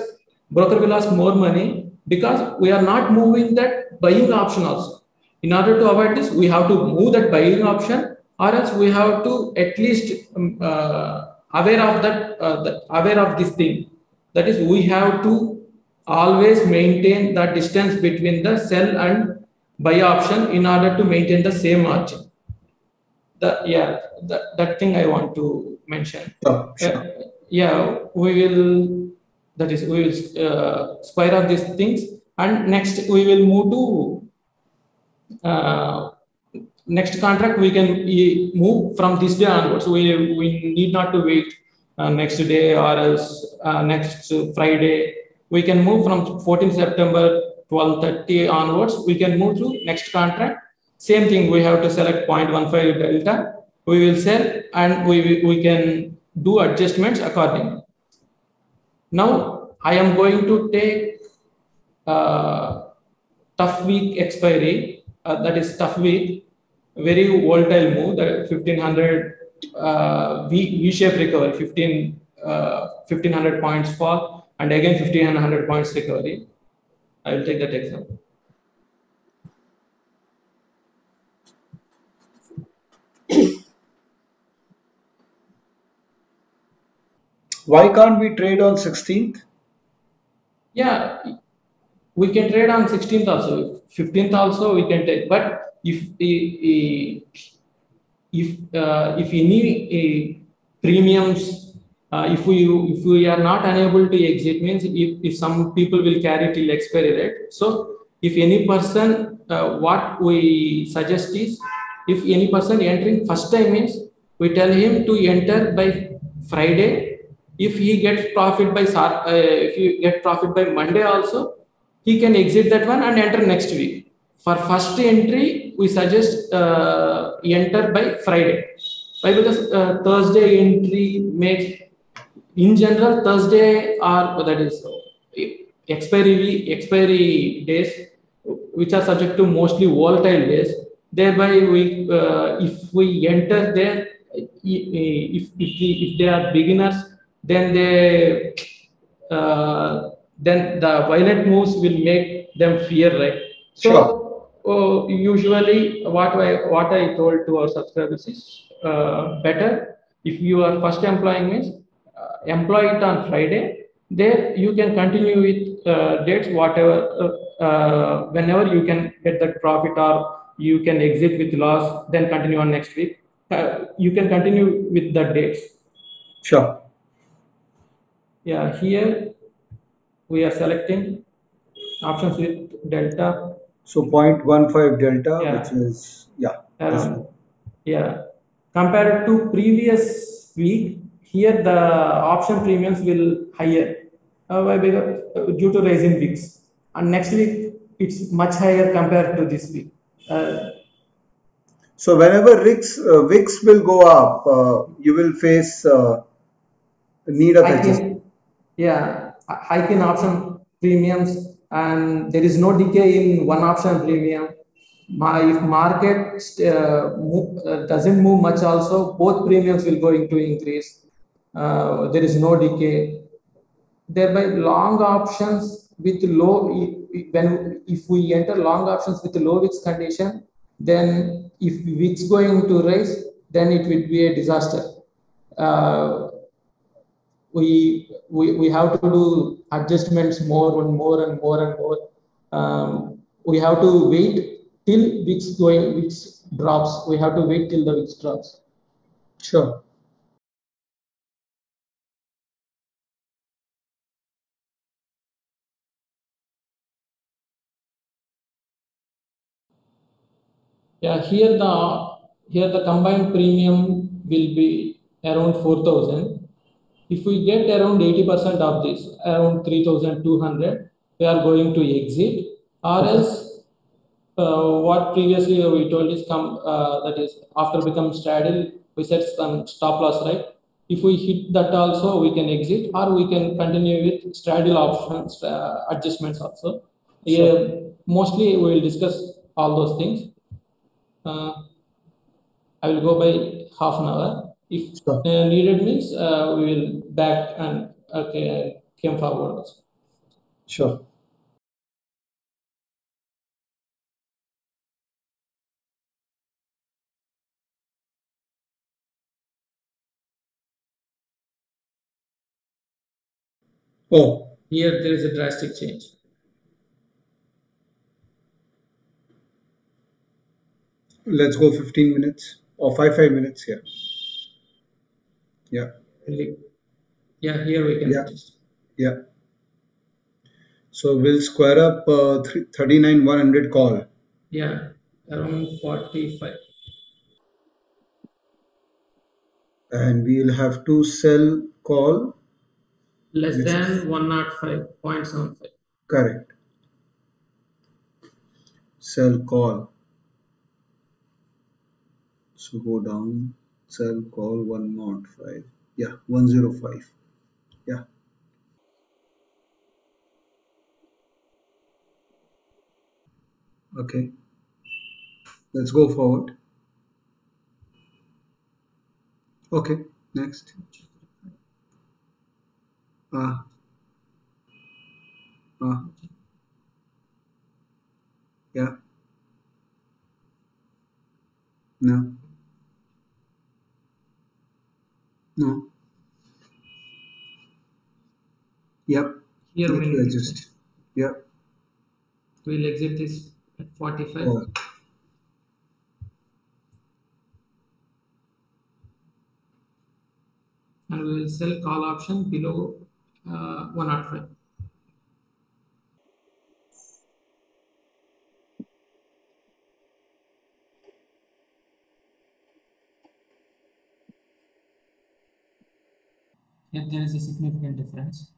broker will ask more money, because we are not moving that buying option also. In order to avoid this, we have to move that buying option, or else we have to at least aware of aware of this thing. That is, we have to always maintain the distance between the sell and buy option in order to maintain the same margin. That thing I want to mention. Sure. Yeah, we will. That is, we will square up these things, and next we will move to next contract. We can move from this day onwards. We need not to wait next day or else next Friday. We can move from 14th September 12:30 onwards. We can move to next contract. Same thing. We have to select 0.15 delta. We will sell, and we can do adjustments accordingly. Now I am going to take tough week expiry. That is tough week. Very volatile move. The 1500 V-shaped recovery, 1500 points fall, and again 1500 points recovery. I will take that example. Why can't we trade on 16th? Yeah, we can trade on 16th also, 15th also we can take. But if any premiums, if we are not unable to exit, means if some people will carry till expiry, right? So if any person, what we suggest is, if any person entering first time, means we tell him to enter by Friday. If he gets profit by if you get profit by Monday also, he can exit that one and enter next week. For first entry, we suggest enter by Friday. Why? Because Thursday entry makes, in general, Thursday or that is expiry days, which are subject to mostly volatile days. Thereby, if we enter there, if they are beginners, then then the violent moves will make them fear, right? Sure. So usually, what I told to our subscribers is, better if you are first employing, means employ it on Friday. There you can continue with dates, whatever, whenever you can get that profit, or you can exit with loss, then continue on next week. You can continue with the dates. Sure. Yeah, here we are selecting options with delta. So 0.15 delta, which Yeah, is, yeah, this around. one. Yeah, compared to previous week, here the option premiums will higher, because, due to rising weeks, and next week it's much higher compared to this week. Uh, So whenever VIX will go up, you will face need of hike adjustment. in, yeah, hike in option premiums, and there is no decay in one option premium. If market doesn't move much, also both premiums will going to increase. There is no decay. Thereby, long options with low, when if we enter long options with low VIX condition, then if VIX going to rise, then it will be a disaster. Uh, we have to do adjustments more and more and more and more. We have to wait till VIX drops. We have to wait till the VIX drops. Sure. Yeah, here the combined premium will be around 4,000. If we get around 80% of this, around 3,200, we are going to exit, or Okay. else what previously we told is, that is, after become straddle, we set some stop loss, right? If we hit that also, we can exit, or we can continue with straddle options, adjustments also. Sure. Yeah, mostly we will discuss all those things. Uh, I will go by half an hour. If Sure. needed, means we will back and okay, came forward also. Sure. Oh, Here there is a drastic change. let's go 15 minutes or 5 minutes here. Yeah. Really. Yeah, here we can Yeah. adjust. Yeah. So we'll square up 39,100 call, Yeah, around 45. and we'll have to sell call, Less which than is 105.75. correct. Sell call. So go down, sell call 105. Yeah, 105. Yeah. Okay. Let's go forward. Okay, next. Ah, ah, yeah, no, no, yep, Here need we to need to adjust. change. Yep, We'll exit this at 45 oh, and we will sell call option below 105. Here there is a significant difference.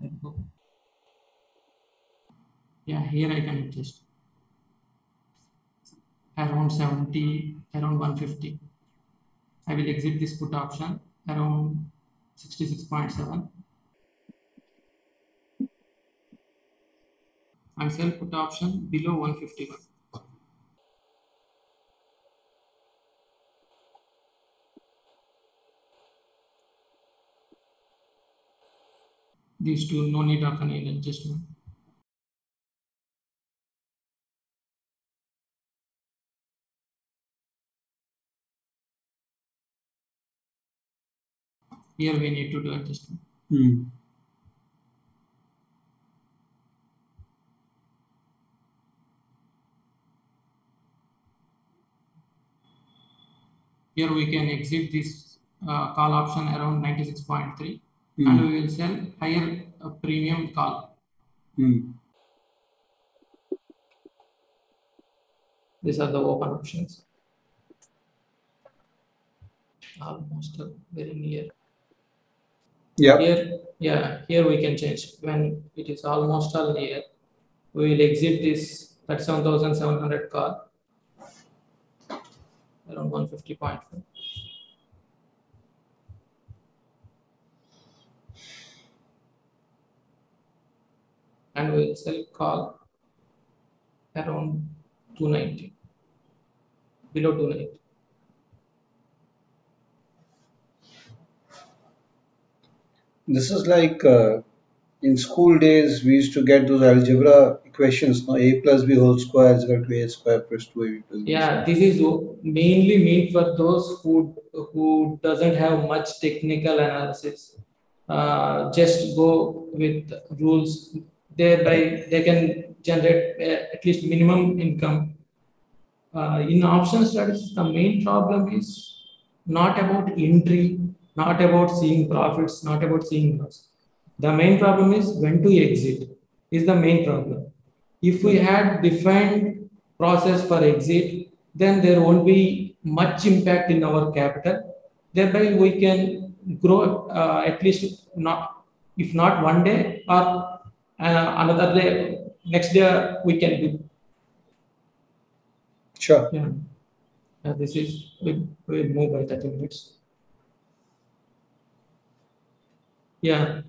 Let me go. Yeah, here I can adjust around 70, around 150. I will exit this put option around 66.7 and sell put option below 151. These two, no need of any adjustment. Here we need to do adjustment. hmm. Here we can exit this call option around 96.3 and Hmm. we will sell higher premium call. Hmm. These are the open options. Almost very near. Yep, Here, yeah, here we can change when it is almost all near. We will exit this 37,700 call around 150.5 and we will sell call around 290 below 290. this is like in school days we used to get those algebra equations. No, a plus b whole square is equal to a square plus 2ab plus b Yeah, square. this is mainly meant for those who doesn't have much technical analysis. Just go with rules. Thereby, they can generate at least minimum income. In option strategies, the main problem is not about entry, not about seeing profits, not about seeing loss. The main problem is when to exit is the main problem. If we had defined process for exit, then there won't be much impact in our capital. Thereby, we can grow at least not, if not one day or another day, next day we can do. Sure. Yeah. This is we move by 30 minutes. Yeah,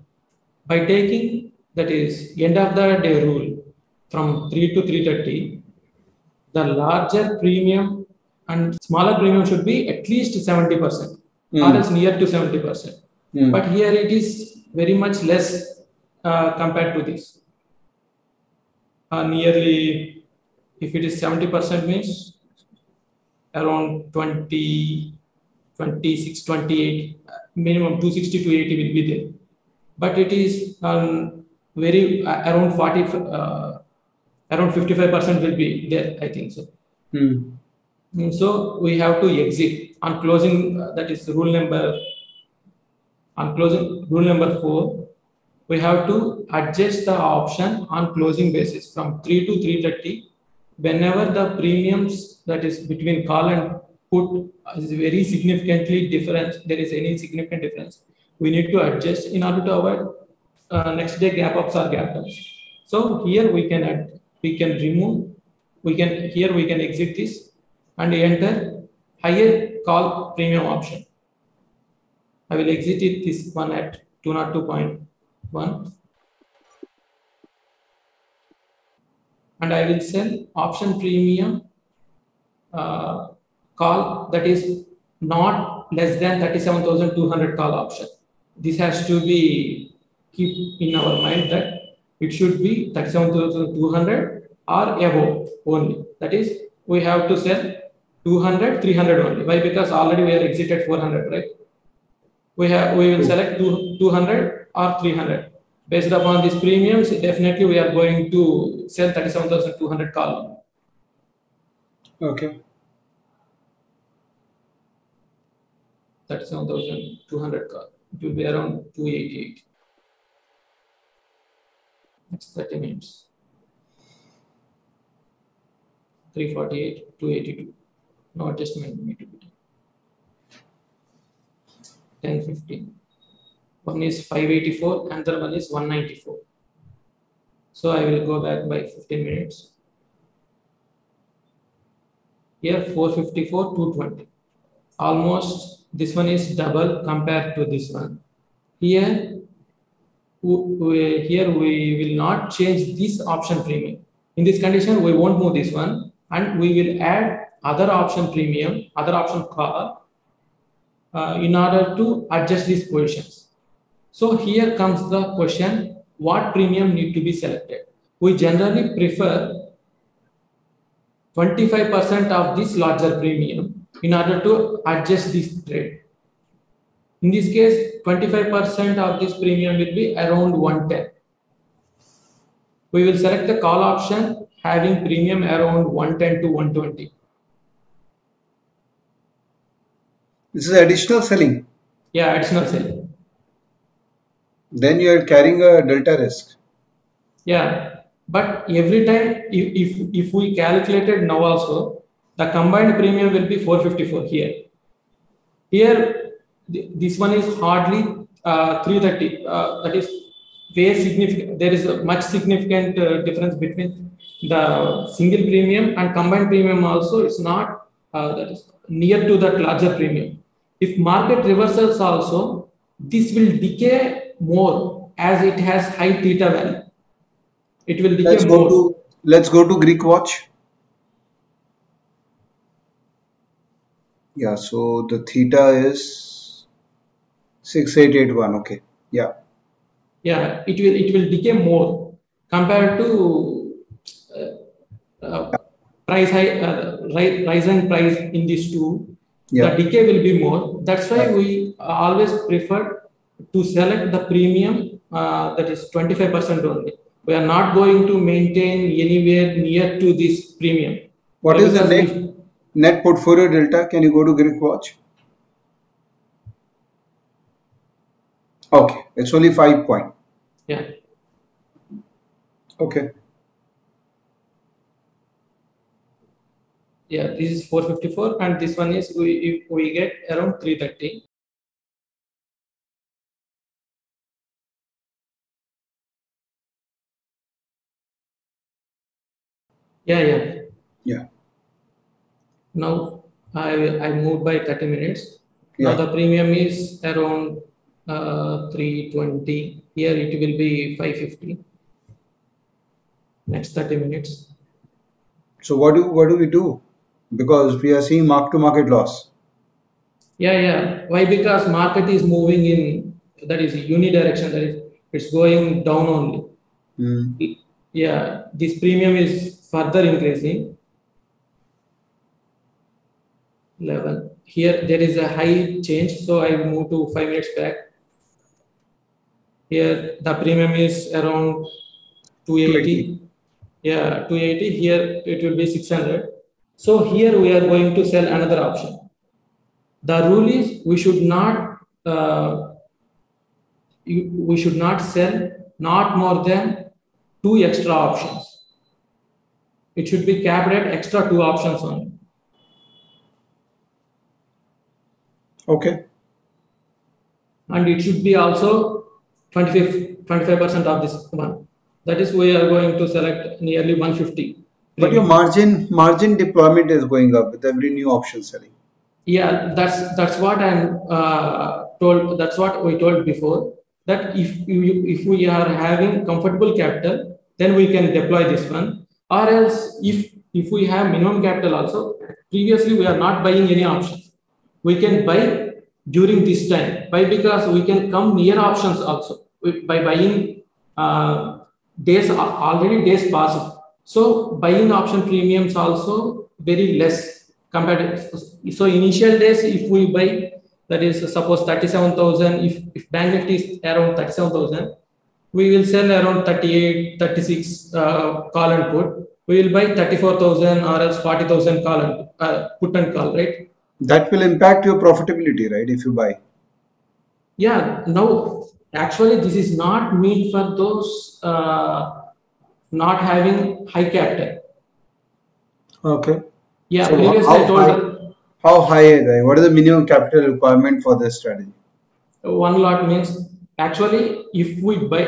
by taking that is end of the day rule from 3 to 3:30, the larger premium and smaller premium should be at least 70% or Hmm. else near to 70%. Hmm. But here it is very much less compared to this. Nearly, if it is 70% means around 20, 26, 28, minimum 260 to 80 will be there. But it is very around 40, around 55% will be there, I think so. Hmm. So we have to exit on closing, that is rule number, on closing rule number 4, we have to adjust the option on closing basis from 3 to 3:30 whenever the premiums that is between call and put is very significantly different, there is any significant difference, we need to adjust in order to avoid next day gap ups or gap downs. So here we can add, we can remove, we can here we can exit this and enter higher call premium option. I will exit it this one at 202.1 and I will sell option premium call that is not less than 37,200 call option. This has to be keep in our mind that it should be 37,200 or above only. That is, we have to sell 200, 300 only. Why? Because already we are exited 400, right? We will select 200 or 300. Based upon these premiums, definitely we are going to sell 37,200 call. Okay. 37,200 call. It will be around 288. Next 30 minutes. 348, 282. No adjustment need to be done. 1015. One is 584, another one is 194. So I will go back by 15 minutes. Here 454, 220. Almost this one is double compared to this one. Here we will not change this option premium. In this condition, we won't move this one, and we will add other option premium, other option call in order to adjust these positions. So here comes the question, what premium need to be selected? We generally prefer 25% of this larger premium in order to adjust this trade. In this case, 25% of this premium will be around 110. We will select the call option having premium around 110 to 120. This is additional selling. Yeah, additional selling. Then you are carrying a delta risk. Yeah, but every time if we calculated now also, the combined premium will be 454 here. Here, this one is hardly 330. That is very significant. There is a much significant difference between the single premium and combined premium also. It's not that is near to that larger premium. If market reversals also, this will decay more as it has high theta value. It will decay more. Let's go to Greek watch. Yeah, so the theta is 6881. Okay. Yeah. Yeah, it will decay more compared to price high rise and price in these two. Yeah. The decay will be more. That's why we always prefer to select the premium that is 25% only. We are not going to maintain anywhere near to this premium. What is the net portfolio delta? Can you go to Greek watch? Okay, it's only 5 point. Yeah. Okay. Yeah, this is 454 and this one is we get around 330. Yeah. Now I moved by 30 minutes. Yeah. Now the premium is around 320. Here it will be 550. Next 30 minutes. So what do we do? Because we are seeing mark-to-market loss. Yeah. Why? Because market is moving in, that is unidirection. That is, it's going down only. Yeah, this premium is further increasing. 11. Here there is a high change, so I move to 5 minutes back. Here the premium is around 280. Yeah, 280. Here it will be 600. So here we are going to sell another option. The rule is we should not sell not more than 2 extra options. It should be capped at extra 2 options only. Okay. And it should be also 25% of this one. That is, we are going to select nearly 150. But your margin deployment is going up with every new option selling. Yeah, that's what I'm told. That's what we told before. That if we are having comfortable capital, then we can deploy this one. Or else, if we have minimum capital also, previously we are not buying any options. we can buy during this time. Why? Because we can come near options also by buying days already days passed. So buying option premiums also very less compared to, so initial days if we buy, that is suppose 37,000, if bank nifty is around 37,000, we will sell around 38, 36 call and put. We will buy 34,000 or else 40,000 call and put and call, right? That will impact your profitability, right? If you buy. Yeah, now actually this is not meant for those not having high capital. Okay. Yeah, So previously I told how high is that? What is the minimum capital requirement for this strategy? 1 lot means actually if we buy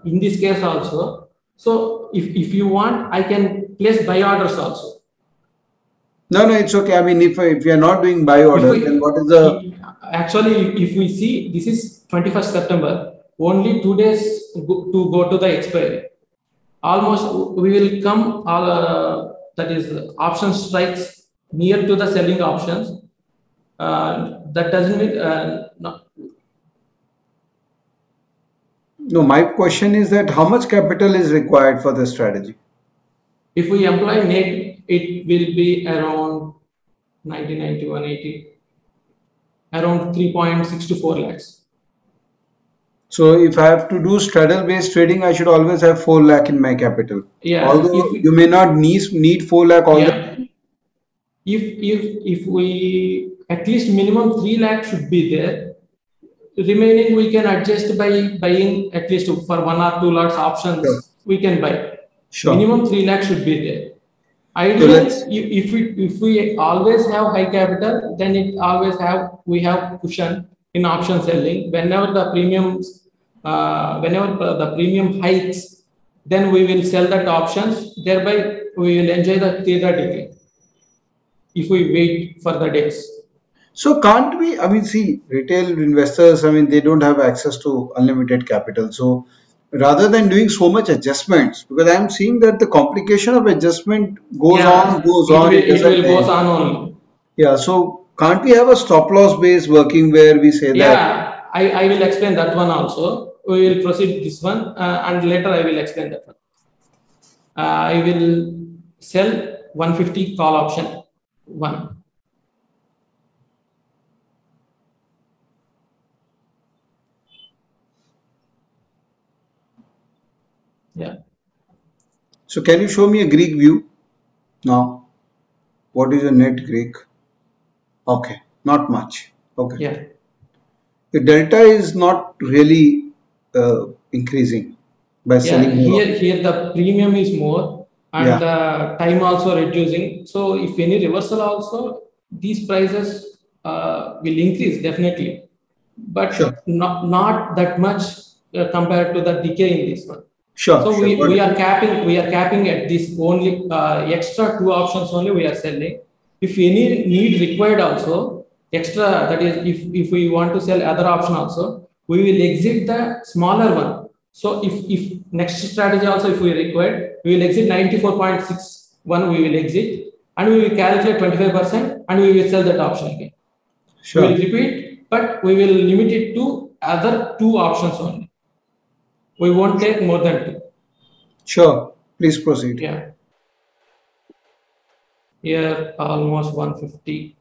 in this case also. So if you want, I can place buy orders also. No, it's okay. I mean, if you are not doing buy If orders, then what is the actually if we see this is 21st September, only 2 days to go to the expiry. Almost we will come that is option strikes near to the selling options. That doesn't mean no, my question is that how much capital is required for this strategy? if we employ net, it will be around 99 to 180, around 3.6 to 4 lakhs. So if I have to do straddle based trading, I should always have 4 lakh in my capital. Yeah, Although you may not need 4 lakh all the yeah. If we at least minimum 3 lakh should be there. Remaining we can adjust by buying at least for 1 or 2 lots options. Sure. We can buy. Sure. Minimum 3 lakh should be there. So Ideally, if we always have high capital, then we have cushion in option selling. Whenever the premium hikes, then we will sell that options. Thereby, we will enjoy the theta decay if we wait for the days. So can't we, I mean, see, retail investors, I mean, they don't have access to unlimited capital. So rather than doing so much adjustments, because I'm seeing that the complication of adjustment goes on, goes on, it It doesn't will goes end. on only. Yeah, so can't we have a stop loss base working where we say that, Yeah, I will explain that one also. We will proceed this one, and later I will explain that one. I will sell 150 call option 1. Yeah. so can you show me a Greek view now? What is your net Greek? Okay, not much. Okay. Yeah. The delta is not really increasing by Yeah. selling more. Here the premium is more and Yeah. the time also reducing. So if any reversal also, these prices will increase definitely, but Sure. not that much compared to the decay in this one. Sure, So sure. we are capping at this only extra 2 options only we are selling. If any need required also extra, that is if we want to sell other option also, we will exit the smaller one. So if next strategy also if we require, we will exit 94.61, we will exit and we will calculate 25% and we will sell that option again. Sure. We will repeat, but we will limit it to other 2 options only. We won't take more than 2. Sure. Please proceed. Yeah. Here almost 150.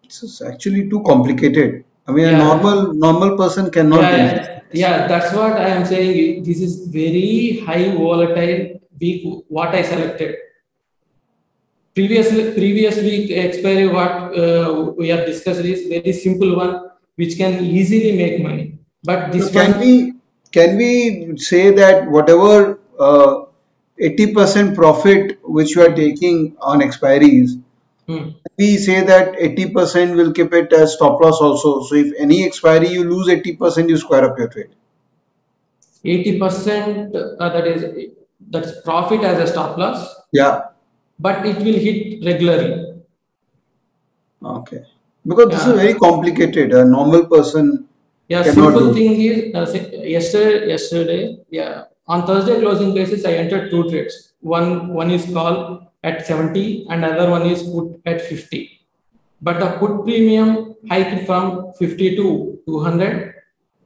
This is actually too complicated. I mean, a Yeah. normal person cannot do this. Yeah, that's what I am saying. This is very high volatile week what I selected. Previous week expiry what we have discussed is very simple one which can easily make money. But this So can we say that whatever 80% profit which you are taking on expiries, we say that 80% will keep it as stop loss also. So if any expiry you lose 80%, you square up your trade. 80% that's profit as a stop loss. Yeah. But it will hit regularly. Okay. Because this is very complicated. A normal person Yeah, cannot simple do. thing is yesterday, yeah, on Thursday closing basis, I entered 2 trades. One is call at 70 and other one is put at 50. but the put premium hiked from 50 to 200.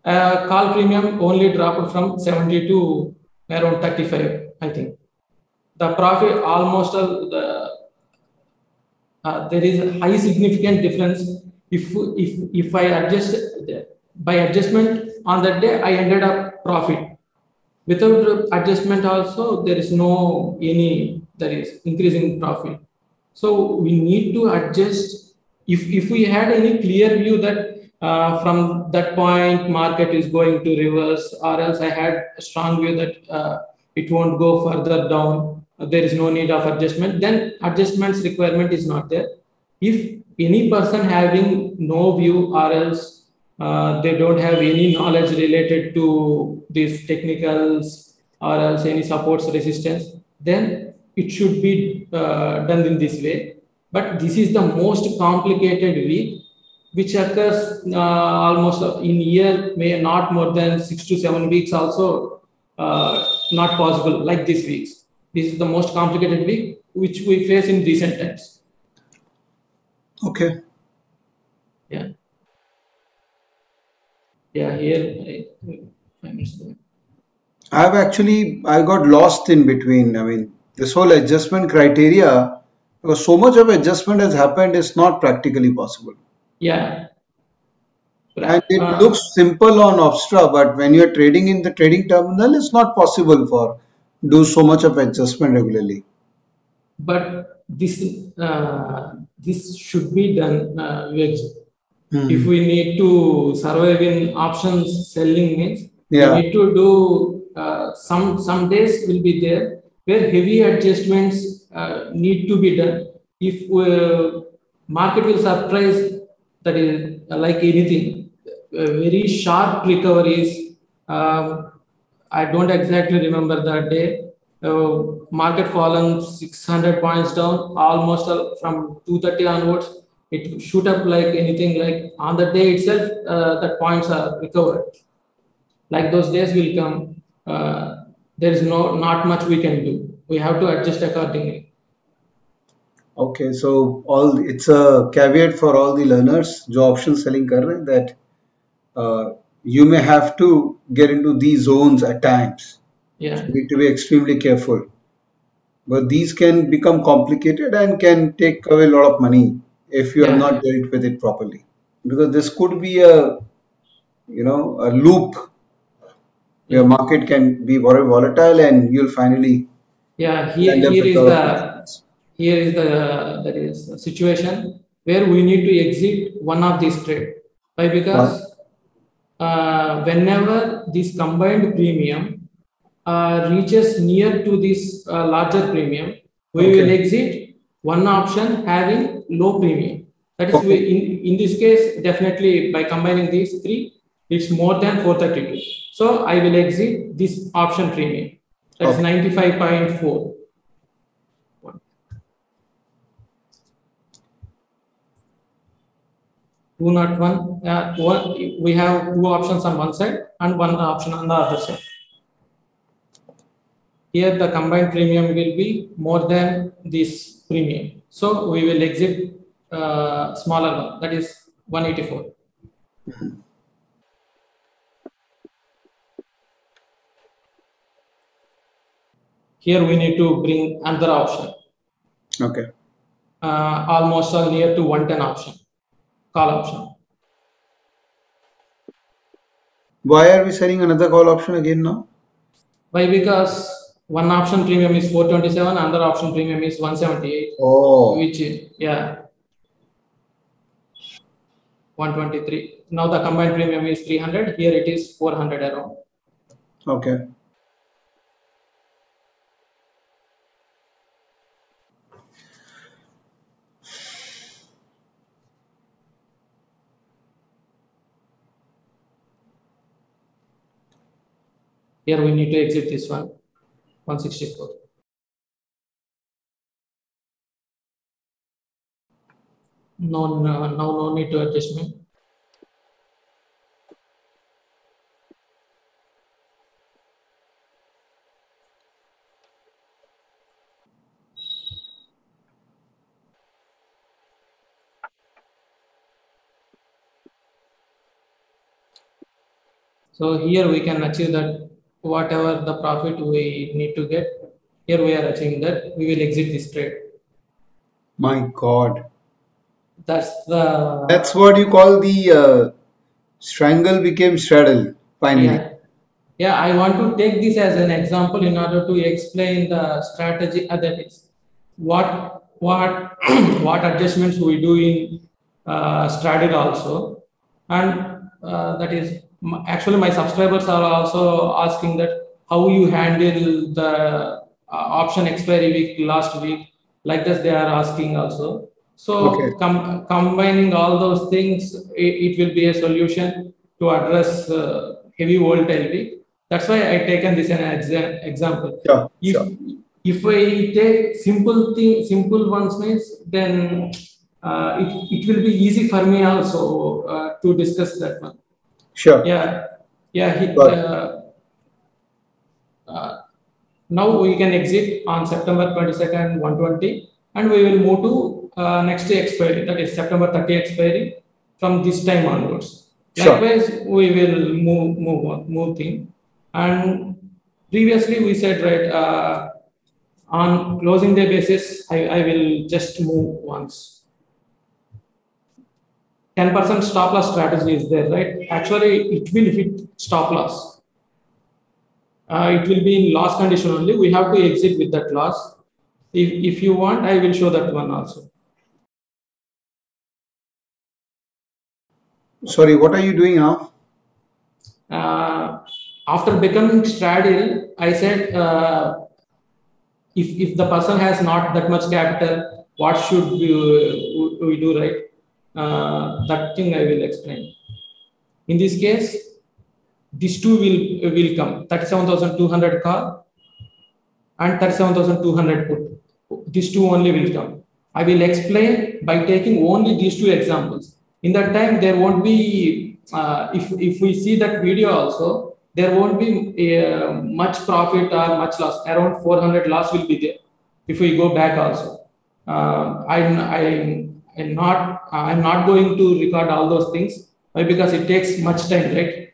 Call premium only dropped from 70 to around 35, I think. The profit almost there is a high significant difference. If I adjust by adjustment on that day, I ended up profit. Without adjustment also, there is no any that is increasing profit. So we need to adjust. If we had any clear view that from that point market is going to reverse, or else I had a strong view that it won't go further down, there is no need of adjustment, then adjustments requirement is not there. If any person having no view, or else they don't have any knowledge related to these technicals, or else any supports resistance, then it should be done in this way. But this is the most complicated week, which occurs almost in year, may not more than 6 to 7 weeks also not possible like this weeks. This is the most complicated week which we face in recent times. Okay. Yeah. Yeah, here I missed that. I got lost in between. I mean, this whole adjustment criteria, because so much of adjustment has happened, is not practically possible. Yeah. And it looks simple on Obstra, but when you're trading in the trading terminal, it's not possible for do so much of adjustment regularly. But this should be done, Vivek. If Hmm. we need to survive in options selling means we Yeah. need to do some days will be there where heavy adjustments need to be done. If market will surprise, that is like anything, very sharp recoveries. I don't exactly remember that day. Market fallen 600 points down, almost from 230 onwards. It shoot up like anything. Like on the day itself, that points are recovered. Like those days will come. There is not much we can do. We have to adjust accordingly. Okay, so all it's a caveat for all the learners जो option selling कर रहे हैं that you may have to get into these zones at times. Yeah. You need to be extremely careful. But these can become complicated and can take away a lot of money if you have Yeah. not dealt with it properly. Because this could be a loop where Yeah. market can be very volatile and you'll finally Yeah. end up Here with a is lot of the losses. here is the that is a situation where we need to exit one of these trade. Why? Why? Because whenever this combined premium reaches near to this larger premium, we will Okay. exit one option having low premium. That is, Okay. in this case, definitely by combining these three, it's more than 432. So I will exit this option premium. That's Okay. 95.4. 201. We have two options on one side and one option on the other side. Here the combined premium will be more than this premium. So we will exit smaller one, that is 184. Here we need to bring another option, Okay. almost near to 110 option, call option. Why are we selling another call option again now? Why? Because one option premium is 427, another option premium is 178, Oh, which is, yeah, 123. Now the combined premium is 300. Here it is 400 around. okay. Here we need to exit this one, 164. No need to adjustment. So here we can achieve that whatever the profit we need to get, here we are achieving that. We will exit this trade. My God. That's the That's what you call the strangle became straddle, finally. yeah. Yeah, I want to take this as an example in order to explain the strategy. That is, what what adjustments we do in Straddle also, and that is actually my subscribers are also asking that how you handle the option expiry week last week. Like this, they are asking also. Okay. So combining all those things, it will be a solution to address heavy volatile week. That's why I taken this as an example. Sure, If sure. if I take simple ones means, then it will be easy for me also to discuss that one. Sure. Yeah, yeah. Got it. Now we can exit on September 22nd, 120, and we will move to next day expiry, that is September 30 expiry from this time onwards. Sure. Likewise, we will move thing. And previously we said, right, on closing day basis, I will just move once. 10% stop loss strategy is there, right? Actually, it will hit stop loss. It will be in loss condition only. We have to exit with that loss. If you want, I will show that one also. Sorry, what are you doing now? After becoming straddle, I said, if the person has not that much capital, what should we do, right? That thing I will explain. In this case, these two will come, 37,200 call and 37,200 put. These two only will come. I will explain by taking only these two examples. In that time, there won't be, if we see that video also, there won't be much profit or much loss. Around 400 loss will be there if we go back also. I'm not going to record all those things. Why? Because it takes much time, right?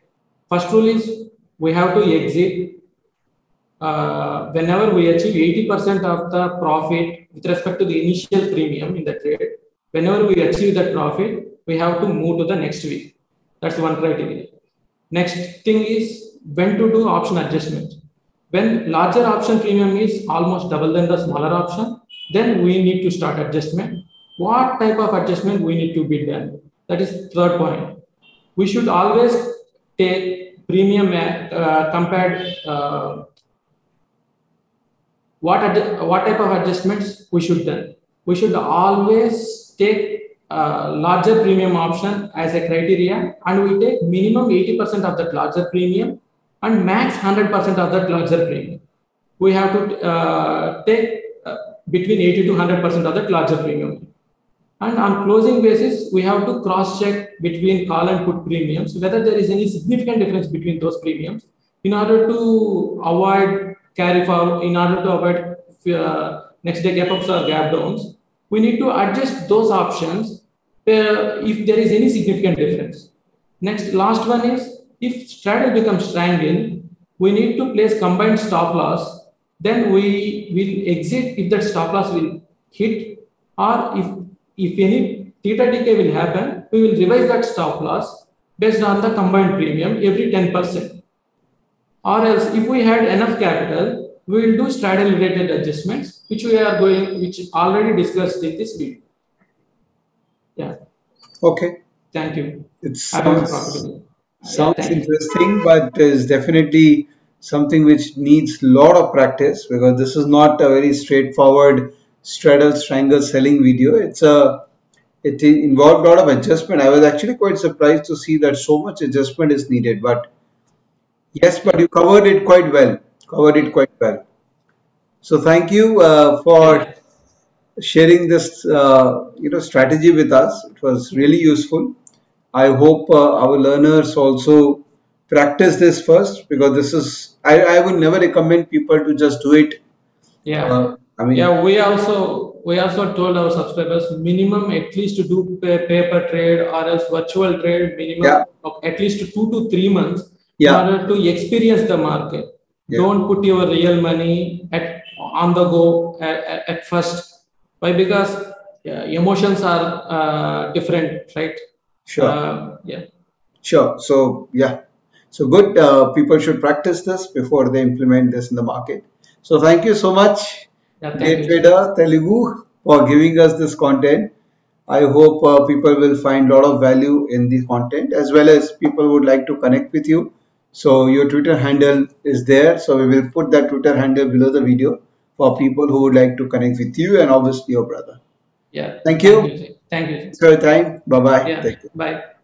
First rule is we have to exit whenever we achieve 80% of the profit with respect to the initial premium in the trade. Whenever we achieve that profit, we have to move to the next week. That's one criteria. Next thing is when to do option adjustment. When larger option premium is almost double than the smaller option, then we need to start adjustment. What type of adjustment we need to be done? That is third point. We should always take premium compared. What type of adjustments we should done? We should always take larger premium option as a criteria, and we take minimum 80% of that larger premium and max 100% of that larger premium. We have to take between 80 to 100% of that larger premium. And on closing basis, we have to cross check between call and put premiums, whether there is any significant difference between those premiums in order to avoid carry forward, in order to avoid next day gap ups or gap downs. We need to adjust those options if there is any significant difference. Next, last one is if straddle becomes triangle, we need to place combined stop loss. Then we will exit if that stop loss will hit, or if any theta decay will happen, we will revise that stop loss based on the combined premium every 10%. Or else, if we had enough capital, we will do straddle related adjustments, which already discussed in this video. Yeah. Okay. Thank you. It Happy sounds profitable. sounds interesting, but is definitely something which needs a lot of practice because this is not a very straightforward straddle strangle selling video. It involved a lot of adjustment. I was actually quite surprised to see that so much adjustment is needed, but yes, but you covered it quite well. Covered it quite well. So thank you for Yeah. sharing this strategy with us. It was really useful. I hope our learners also practice this first because this is I would never recommend people to just do it. Yeah. I mean, Yeah, we also told our subscribers minimum at least to do paper trade or else virtual trade minimum yeah, of at least 2 to 3 months in Yeah. order to experience the market. Yeah. Don't put your real money on the go at first. Why? Because emotions are different, right? Sure. Yeah. Sure. So yeah. So good. People should practice this before they implement this in the market. So thank you so much, Yeah. Day Thank you. Trader Telugu, for giving us this content. I hope people will find a lot of value in the content, as well as people would like to connect with you. So your Twitter handle is there. So we will put that Twitter handle below the video for people who would like to connect with you and obviously your brother. Yeah. Thank Thank you. you. Thank you. Thanks for your time. Bye bye. Yeah. Take care. Bye.